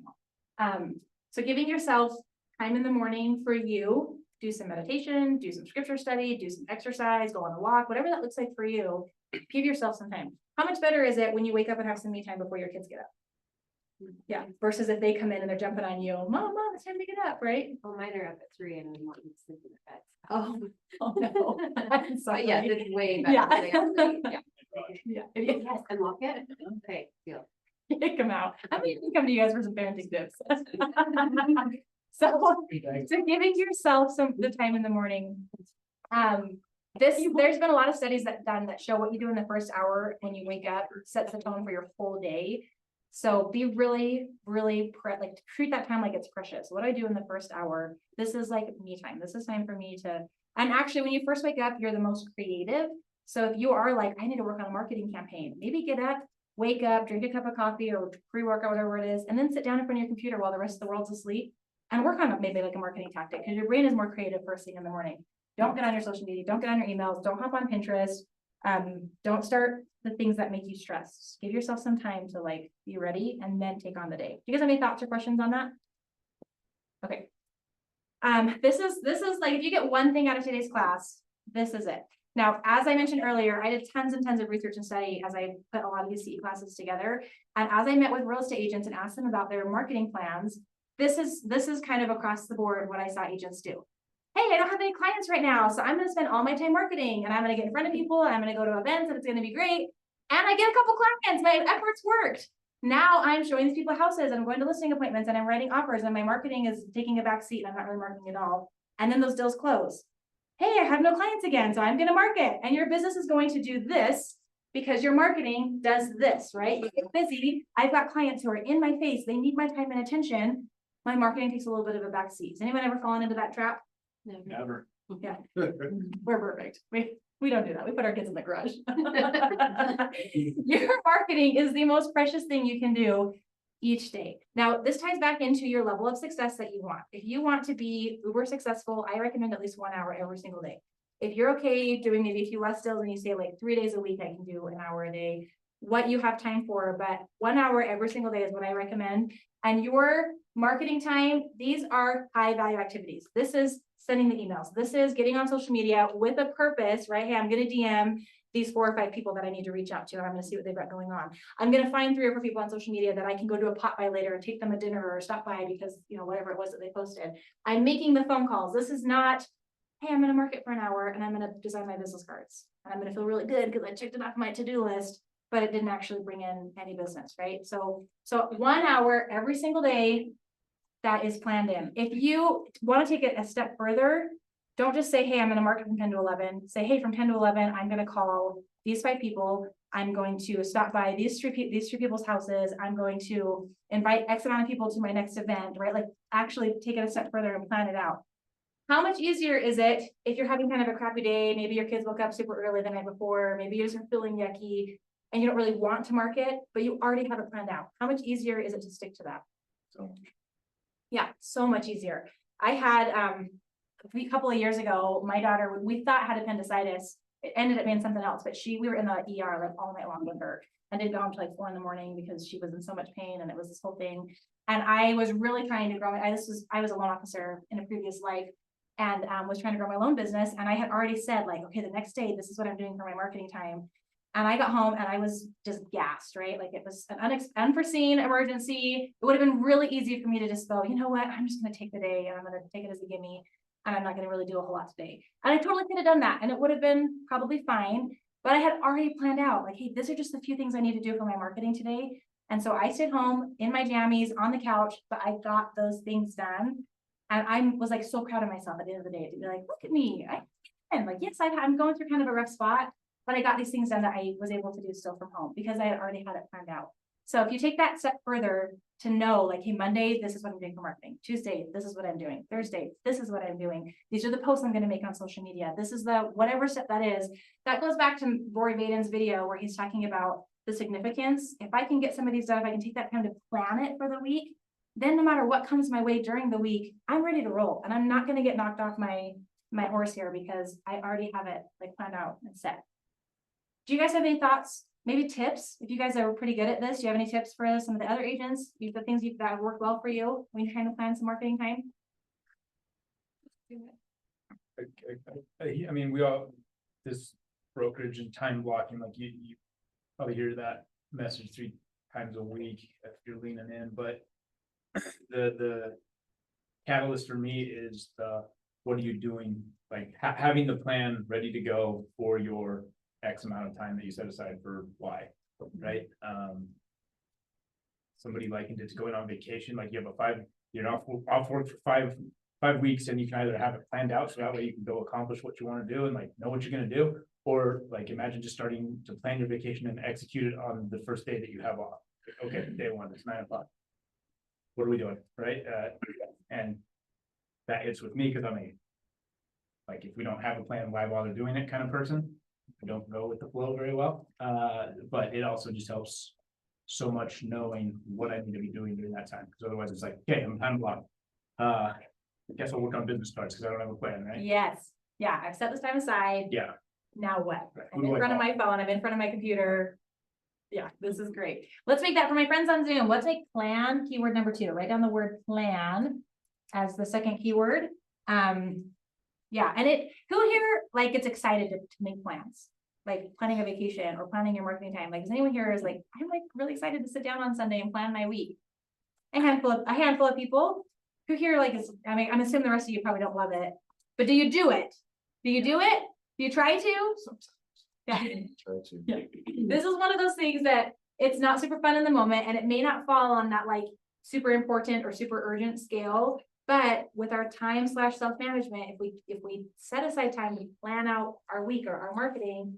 now. So giving yourself time in the morning for you, do some meditation, do some scripture study, do some exercise, go on a walk, whatever that looks like for you, give yourself some time. How much better is it when you wake up and have some me time before your kids get up? Yeah, versus if they come in and they're jumping on you, mom, it's time to get up, right? Well, mine are up at 3 and I'm wanting to sleep in the bed. Oh no. I'm sorry. But yes, it's way better. Yeah. Yeah. Yes, unlock it. Okay, deal. Kick them out. I'm gonna come to you guys for some parenting tips. So giving yourself the time in the morning. There's been a lot of studies that show what you do in the first hour when you wake up sets the tone for your whole day. So be really, really treat that time like it's precious. What I do in the first hour, this is like me time. This is time for me to, and actually when you first wake up, you're the most creative. So if you are like, I need to work on a marketing campaign, maybe get up, wake up, drink a cup of coffee or pre-workout, whatever it is, and then sit down in front of your computer while the rest of the world's asleep and work on maybe like a marketing tactic because your brain is more creative first thing in the morning. Don't get on your social media, don't get on your emails, don't hop on Pinterest. Don't start the things that make you stressed. Give yourself some time to like be ready and then take on the day. Do you guys have any thoughts or questions on that? Okay. This is like, if you get one thing out of today's class, this is it. Now, as I mentioned earlier, I did tons and tons of research and study as I put a lot of these CE classes together. And as I met with real estate agents and asked them about their marketing plans, this is kind of across the board what I saw agents do. Hey, I don't have any clients right now, so I'm gonna spend all my time marketing and I'm gonna get in front of people and I'm gonna go to events and it's gonna be great. And I get a couple clients, my efforts worked. Now I'm showing these people houses and I'm going to listing appointments and I'm writing offers and my marketing is taking a back seat and I'm not really marketing at all. And then those deals close. Hey, I have no clients again, so I'm gonna market. And your business is going to do this because your marketing does this, right? You get busy. I've got clients who are in my face. They need my time and attention. My marketing takes a little bit of a back seat. Has anyone ever fallen into that trap? Never. Yeah, we're perfect. We don't do that. We put our kids in the garage. Your marketing is the most precious thing you can do each day. Now, this ties back into your level of success that you want. If you want to be uber successful, I recommend at least 1 hour every single day. If you're okay doing maybe a few less deals and you say like 3 days a week, I can do an hour a day, what you have time for, but 1 hour every single day is what I recommend. And your marketing time, these are high value activities. This is sending the emails. This is getting on social media with a purpose, right? Hey, I'm going to DM these 4 or 5 people that I need to reach out to. And I'm going to see what they've got going on. I'm going to find 3 or 4 people on social media that I can go to a pot by later and take them a dinner or stop by because, you know, whatever it was that they posted. I'm making the phone calls. This is not, hey, I'm going to market for an hour and I'm going to design my business cards. And I'm going to feel really good because I checked it off my to-do list, but it didn't actually bring in any business, right? So 1 hour every single day that is planned in. If you want to take it a step further, don't just say, hey, I'm going to market from 10 to 11. Say, hey, from 10 to 11, I'm going to call these 5 people. I'm going to stop by these three people's houses. I'm going to invite X amount of people to my next event, right? Like actually take it a step further and plan it out. How much easier is it if you're having kind of a crappy day? Maybe your kids woke up super early the night before. Maybe you're just feeling yucky and you don't really want to market, but you already have it planned out. How much easier is it to stick to that? Yeah, so much easier. I had a couple of years ago, my daughter, we thought had appendicitis. It ended up being something else, but we were in the ER like all night long with her and didn't go home till like 4 a.m. because she was in so much pain and it was this whole thing. And I was really trying to grow. I was a loan officer in a previous life and was trying to grow my loan business. And I had already said like, okay, the next day, this is what I'm doing for my marketing time. And I got home and I was just gassed, right? Like it was an unforeseen emergency. It would have been really easy for me to just go, you know what? I'm just going to take the day and I'm going to take it as a gimme. And I'm not going to really do a whole lot today. And I totally could have done that. And it would have been probably fine. But I had already planned out like, hey, these are just a few things I need to do for my marketing today. And so I stayed home in my jammies on the couch, but I got those things done. And I was like so proud of myself at the end of the day to be like, look at me. I'm like, yes, I'm going through kind of a rough spot. But I got these things done that I was able to do still from home because I had already had it planned out. So if you take that step further to know like, hey, Monday, this is what I'm doing for marketing. Tuesday, this is what I'm doing. Thursday, this is what I'm doing. These are the posts I'm going to make on social media. This is the whatever step that is. That goes back to Rory Vaden's video where he's talking about the significance. If I can get some of these done, if I can take that time to plan it for the week, then no matter what comes my way during the week, I'm ready to roll. And I'm not going to get knocked off my horse here because I already have it like planned out and set. Do you guys have any thoughts, maybe tips? If you guys are pretty good at this, do you have any tips for some of the other agents? The things that have worked well for you when you're trying to plan some marketing time? I mean, we all, this brokerage and time blocking, like you probably hear that message 3 times a week if you're leaning in, but the catalyst for me is what are you doing? Like having the plan ready to go for your X amount of time that you set aside for Y, right? Somebody likened it to going on vacation, like you have you're off work for five weeks and you can either have it planned out so that way you can go accomplish what you want to do and like know what you're going to do, or like imagine just starting to plan your vacation and execute it on the first day that you have off. Okay, day 1, it's 9 o'clock. What are we doing, right? And that hits with me because I'm like if we don't have a plan, why bother doing it kind of person. I don't go with the flow very well, but it also just helps so much knowing what I need to be doing during that time. Because otherwise, it's like, okay, I'm time blocked. Guess I'll work on business cards because I don't have a plan, right? Yes. Yeah, I've set this time aside. Yeah. now what? Right, I'm who do in I front of call? my phone, I'm in front of my computer. Yeah, this is great. Let's make that for my friends on Zoom. Let's make plan keyword number 2. Write down the word plan as the second keyword. Yeah, and who here like gets excited to make plans? Like planning a vacation or planning your marketing time. Like, is anyone here is like, I'm like really excited to sit down on Sunday and plan my week. A handful of people who here like is, I mean, I'm assuming the rest of you probably don't love it, but do you do it? Do you do it? Do you try to? Yeah. Try to. Yeah. This is one of those things that it's not super fun in the moment and it may not fall on that like super important or super urgent scale. But with our time / self-management, if we set aside time to plan out our week or our marketing,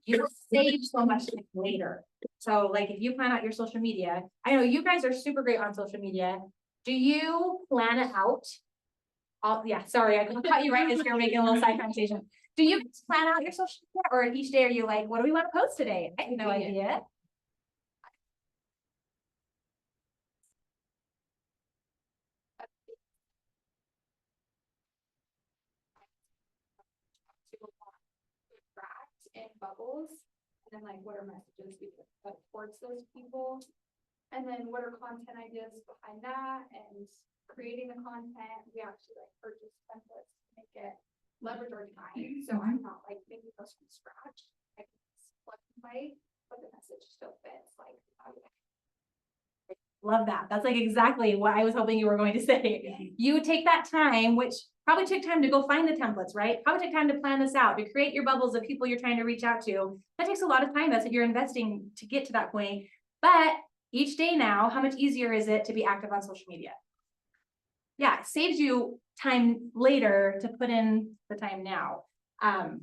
you save so much time later. So like if you plan out your social media, I know you guys are super great on social media. Do you plan it out? Yeah, sorry, I caught you right as you're making a little side conversation. Do you plan out your social media or each day are you like, what do we want to post today? I have no idea. In bubbles, and then like what are messages we put towards those people, and then what are content ideas behind that, and creating the content. We actually like purchase templates to make it leverage our time, so I'm not like making those from scratch. I can just plug and play, but the message still fits. Like, Love that. That's like exactly what I was hoping you were going to say. You take that time, which probably took time to go find the templates, right? Probably took time to plan this out, to create your bubbles of people you're trying to reach out to. That takes a lot of time. That's what you're investing to get to that point. But each day now, how much easier is it to be active on social media? Yeah, it saves you time later to put in the time now. And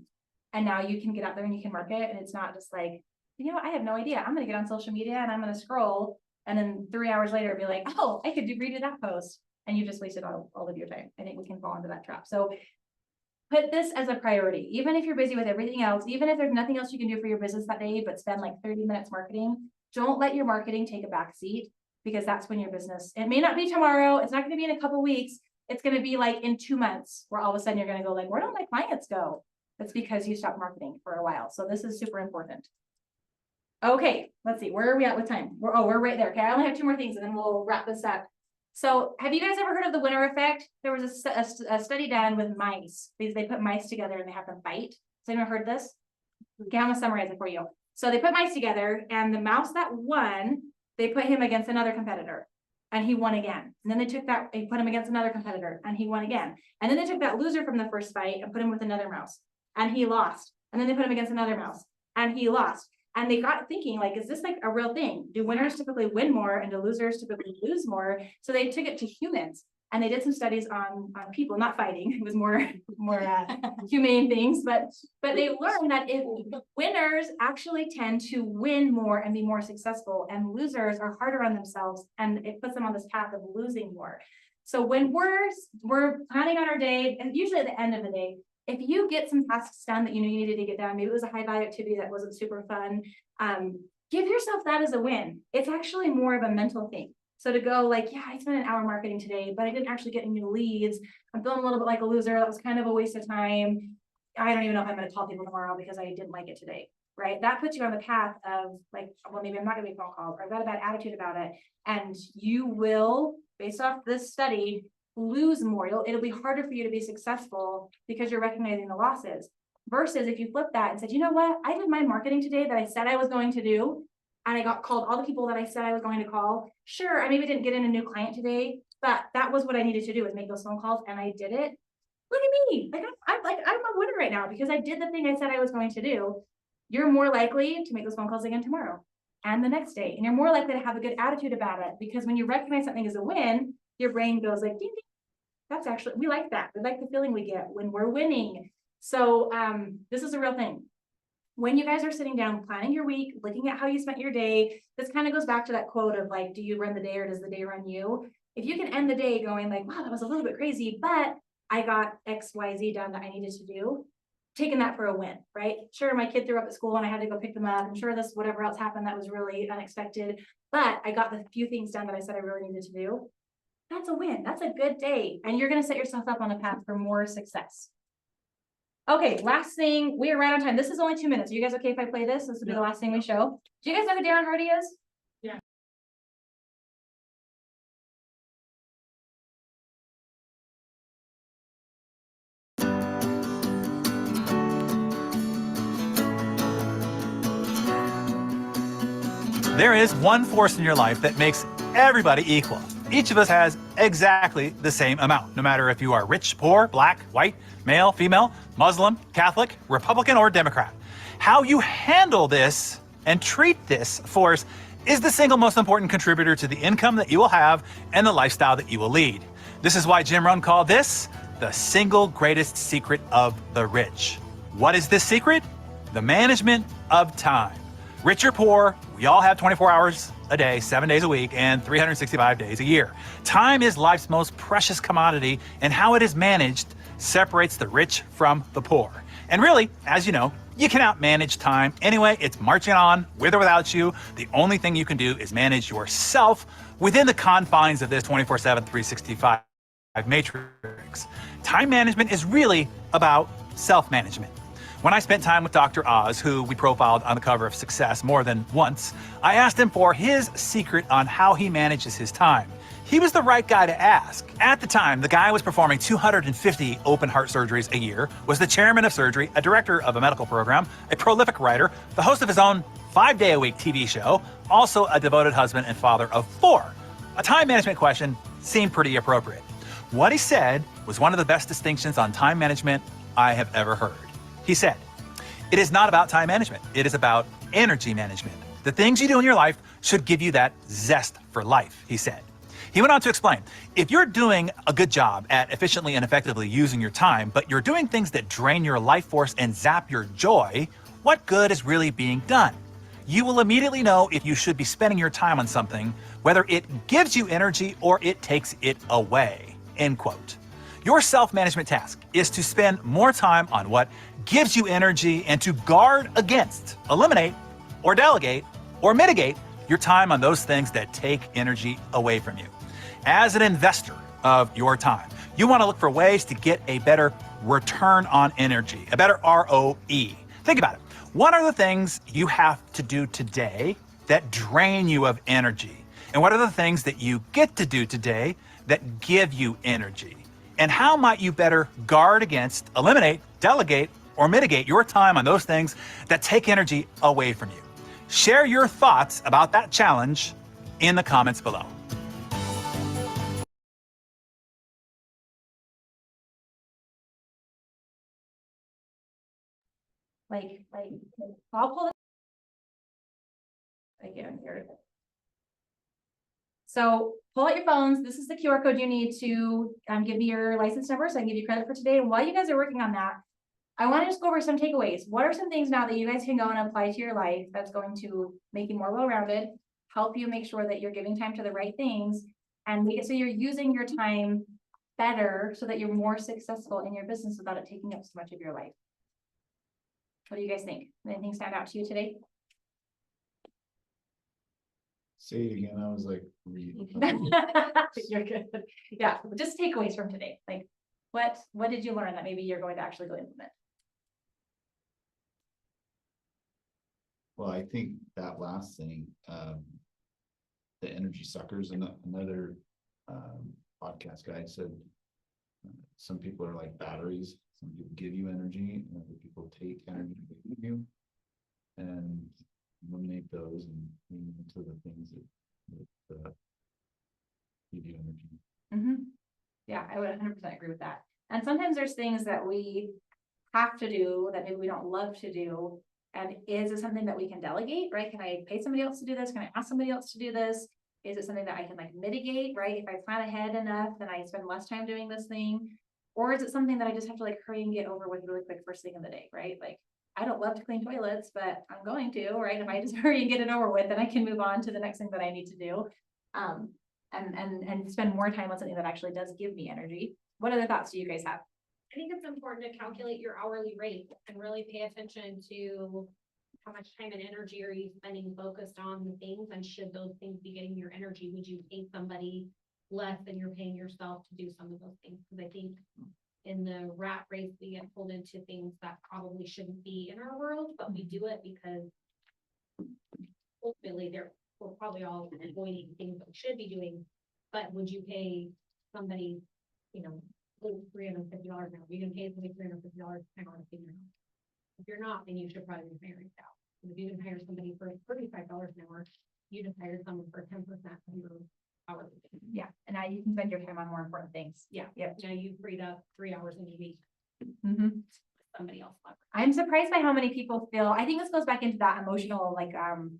now you can get out there and you can market, and it's not just like, you know, I have no idea. I'm gonna get on social media and I'm gonna scroll. And then 3 hours later, be like, oh, I could redo that post. And you just wasted all of your time. I think we can fall into that trap. So put this as a priority, even if you're busy with everything else, even if there's nothing else you can do for your business that day, but spend like 30 minutes marketing. Don't let your marketing take a back seat, because that's when your business, it may not be tomorrow. It's not going to be in a couple weeks. It's going to be like in 2 months where all of a sudden you're going to go like, where don't my clients go? That's because you stopped marketing for a while. So this is super important. Okay, let's see, where are we at with time? We're right there. Okay, I only have 2 more things and then we'll wrap this up. So have you guys ever heard of the winner effect? There was a study done with mice. They put mice together and they have them fight. Has anyone heard this? Okay, I'm gonna summarize it for you. So they put mice together and the mouse that won, they put him against another competitor and he won again. And then they put him against another competitor and he won again. And then they took that loser from the first fight and put him with another mouse and he lost. And then they put him against another mouse and he lost. And they got thinking, like, is this like a real thing? Do winners typically win more and do losers typically lose more? So they took it to humans and they did some studies on people, not fighting. It was more humane things, but they learned that if winners actually tend to win more and be more successful, and losers are harder on themselves and it puts them on this path of losing more. So when we're planning on our day, and usually at the end of the day, if you get some tasks done that you knew you needed to get done, maybe it was a high value activity that wasn't super fun, give yourself that as a win. It's actually more of a mental thing. So to go like, yeah, I spent an hour marketing today, but I didn't actually get any leads. I'm feeling a little bit like a loser. That was kind of a waste of time. I don't even know if I'm going to call people tomorrow because I didn't like it today, right? That puts you on the path of like, well, maybe I'm not gonna make phone calls, or I've got a bad attitude about it. And you will, based off this study, lose more. It'll be harder for you to be successful because you're recognizing the losses. Versus if you flip that and said, you know what, I did my marketing today that I said I was going to do, and I called all the people that I said I was going to call. Sure, I maybe didn't get in a new client today, but that was what I needed to do, was make those phone calls, and I did it. Look at me, I'm a winner right now because I did the thing I said I was going to do. You're more likely to make those phone calls again tomorrow and the next day, and you're more likely to have a good attitude about it, because when you recognize something as a win, your brain goes like, ding, ding. That's actually, we like that. We like the feeling we get when we're winning. So this is a real thing. When you guys are sitting down, planning your week, looking at how you spent your day, this kind of goes back to that quote of like, do you run the day or does the day run you? If you can end the day going like, wow, that was a little bit crazy, but I got X, Y, Z done that I needed to do, taking that for a win, right? Sure, my kid threw up at school and I had to go pick them up. I'm sure this, whatever else happened that was really unexpected, but I got the few things done that I said I really needed to do. That's a win. That's a good day. And you're going to set yourself up on a path for more success. Okay, last thing, we are right on time. This is only 2 minutes. Are you guys okay if I play this? This will be the last thing we show. Do you guys know who Darren Hardy is? Yeah. There is one force in your life that makes everybody equal. Each of us has exactly the same amount, no matter if you are rich, poor, black, white, male, female, Muslim, Catholic, Republican, or Democrat. How you handle this and treat this force is the single most important contributor to the income that you will have and the lifestyle that you will lead. This is why Jim Rohn called this the single greatest secret of the rich. What is this secret? The management of time. Rich or poor, we all have 24 hours a day, 7 days a week, and 365 days a year. Time is life's most precious commodity, and how it is managed separates the rich from the poor. And really, as you know, you cannot manage time anyway. It's marching on with or without you. The only thing you can do is manage yourself within the confines of this 24/7, 365 matrix. Time management is really about self-management. When I spent time with Dr. Oz, who we profiled on the cover of Success more than once, I asked him for his secret on how he manages his time. He was the right guy to ask. At the time, the guy was performing 250 open heart surgeries a year, was the chairman of surgery, a director of a medical program, a prolific writer, the host of his own 5-day-a-week TV show, also a devoted husband and father of 4. A time management question seemed pretty appropriate. What he said was one of the best distinctions on time management I have ever heard. He said, "It is not about time management. It is about energy management. The things you do in your life should give you that zest for life," he said. He went on to explain, if you're doing a good job at efficiently and effectively using your time, but you're doing things that drain your life force and zap your joy, what good is really being done? You will immediately know if you should be spending your time on something, whether it gives you energy or it takes it away, end quote. Your self-management task is to spend more time on what gives you energy and to guard against, eliminate, or delegate, or mitigate your time on those things that take energy away from you. As an investor of your time, you want to look for ways to get a better return on energy, a better ROE. Think about it. What are the things you have to do today that drain you of energy? And what are the things that you get to do today that give you energy? And how might you better guard against, eliminate, delegate, or mitigate your time on those things that take energy away from you? Share your thoughts about that challenge in the comments below. I'll pull it. Again, here. So pull out your phones. This is the QR code you need to give me your license number so I can give you credit for today. And while you guys are working on that, I want to just go over some takeaways. What are some things now that you guys can go and apply to your life that's going to make you more well-rounded, help you make sure that you're giving time to the right things, and make it so you're using your time better so that you're more successful in your business without it taking up so much of your life? What do you guys think? Anything stand out to you today? Say it again, I was like, You're good. Yeah, just takeaways from today. Like, what did you learn that maybe you're going to actually go implement? well, I think that last thing, the energy suckers, and another podcast guy said, some people are like batteries. Some people give you energy, and other people take energy from you. And eliminate those and lean into the things that give you energy. Yeah, I would 100% agree with that. And sometimes there's things that we have to do that maybe we don't love to do. And is it something that we can delegate, right? Can I pay somebody else to do this? Can I ask somebody else to do this? Is it something that I can like mitigate, right? If I plan ahead enough, then I spend less time doing this thing. Or is it something that I just have to like hurry and get over with really quick first thing in the day, right? Like, I don't love to clean toilets, but I'm going to, right? If I just hurry and get it over with, then I can move on to the next thing that I need to do. And spend more time on something that actually does give me energy. What other thoughts do you guys have? I think it's important to calculate your hourly rate and really pay attention to how much time and energy are you spending focused on the things, and should those things be getting your energy? Would you pay somebody less than you're paying yourself to do some of those things? Because I think in the rat race, we get pulled into things that probably shouldn't be in our world, but we do it because ultimately we're probably all avoiding things that we should be doing. But would you pay somebody, $350 an hour? You can pay somebody $350 an hour to figure it out. If you're not, then you should probably be hiring out. And if you can hire somebody for $35 an hour, you just hire someone for 10% of your hourly. Yeah, and now you can spend your time on more important things. Yeah. Yep. Now you freed up 3 hours in a week. Mhm. Somebody else. I'm surprised by how many people feel, I think this goes back into that emotional, like,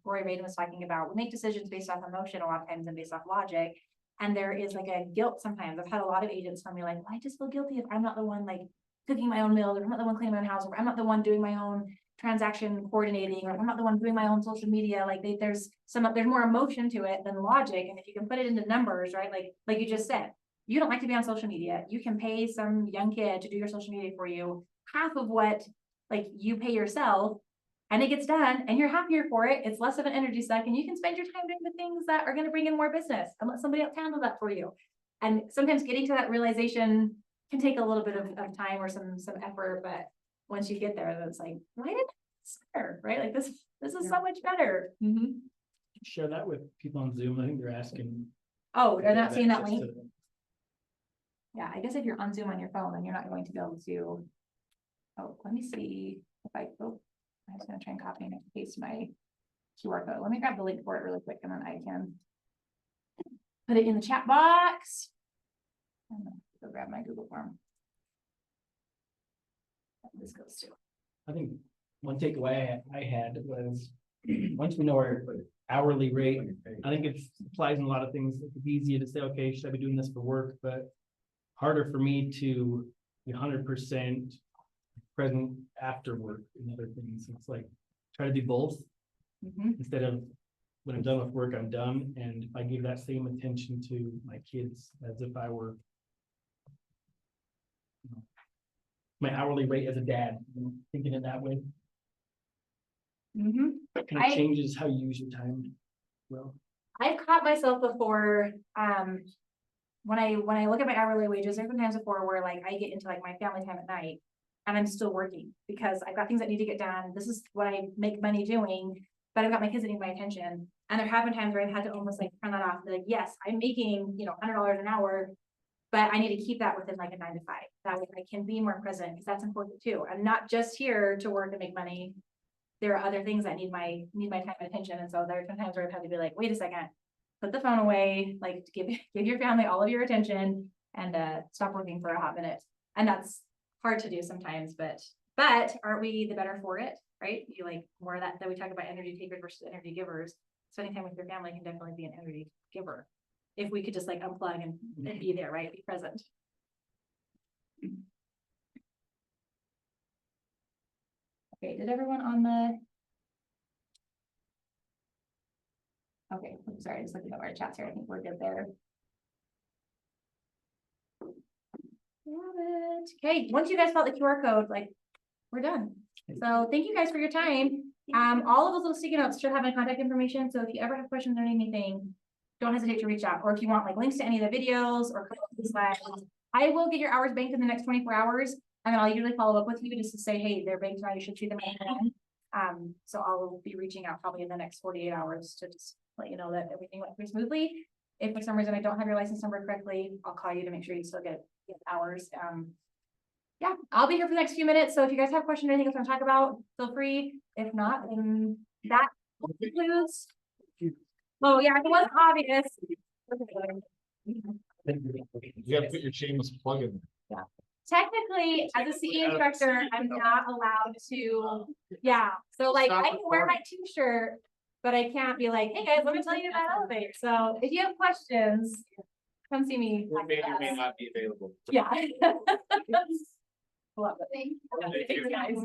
Roy Raiden was talking about, we make decisions based off emotion a lot of times and based off logic. And there is like a guilt sometimes. I've had a lot of agents tell me like, well, I just feel guilty if I'm not the one like cooking my own meals, or I'm not the one cleaning my own house, or I'm not the one doing my own transaction coordinating, or I'm not the one doing my own social media. Like there's more emotion to it than logic. And if you can put it into numbers, right? Like you just said, you don't like to be on social media. You can pay some young kid to do your social media for you, half of what like you pay yourself, and it gets done and you're happier for it. It's less of an energy suck, and you can spend your time doing the things that are going to bring in more business and let somebody else handle that for you. And sometimes getting to that realization can take a little bit of time or some effort, but once you get there, it's like, why didn't this matter, right? Like this is so much better. Share that with people on Zoom. I think they're asking. Oh, they're not seeing that access link. to- Yeah, I guess if you're on Zoom on your phone, then you're not going to be able to. Oh, let me see if I'm just gonna try and copy and paste my QR code. Let me grab the link for it really quick, and then I can put it in the chat box. I'm gonna go grab my Google form. This goes to. I think one takeaway I had was, once we know our hourly rate, I think it applies in a lot of things. It's easy to say, okay, should I be doing this for work? But harder for me to be 100% present after work and other things. It's like, try to do both instead of when I'm done with work, I'm done. And if I give that same attention to my kids as if I were my hourly rate as a dad, thinking it that way. Kind of changes how you use your time. Well, I've caught myself before, when I look at my hourly wages, there's been times before where like I get into like my family time at night and I'm still working because I've got things that need to get done. This is what I make money doing, but I've got my kids that need my attention. And there have been times where I've had to almost like turn that off. Be like, yes, I'm making, $100 an hour, but I need to keep that within like a 9 to 5. That way I can be more present, because that's important too. I'm not just here to work and make money. There are other things that need my time and attention. And so there are sometimes where I've had to be like, wait a second, put the phone away, like give your family all of your attention, and stop working for a hot minute. And that's hard to do sometimes, but aren't we the better for it, right? You like more of that we talk about energy takers versus energy givers. Spending time with your family can definitely be an energy giver. If we could just like unplug and be there, right? Be present. Okay, did everyone on the? Okay, I'm sorry, just looking at our chats here. I think we're good there. Love it. Okay, once you guys felt the QR code, like we're done. So thank you guys for your time. All of those little sticky notes should have my contact information. So if you ever have questions or anything, don't hesitate to reach out. Or if you want like links to any of the videos or slides, I will get your hours banked in the next 24 hours. And then I'll usually follow up with you just to say, hey, they're banked now, you should see them again. So I'll be reaching out probably in the next 48 hours to just let you know that everything went pretty smoothly. If for some reason I don't have your license number correctly, I'll call you to make sure you still get hours. Yeah, I'll be here for the next few minutes. So if you guys have questions or anything else you want to talk about, feel free. If not, then that concludes. Oh yeah, it wasn't obvious. You gotta put your shameless plug in. Yeah. Technically, as a CE instructor, I'm not allowed to, yeah. So like I can wear my t-shirt, but I can't be like, hey guys, let me tell you about elevator. So if you have questions, come see me. or may or may not be available. Yeah. Love it. Thank you guys.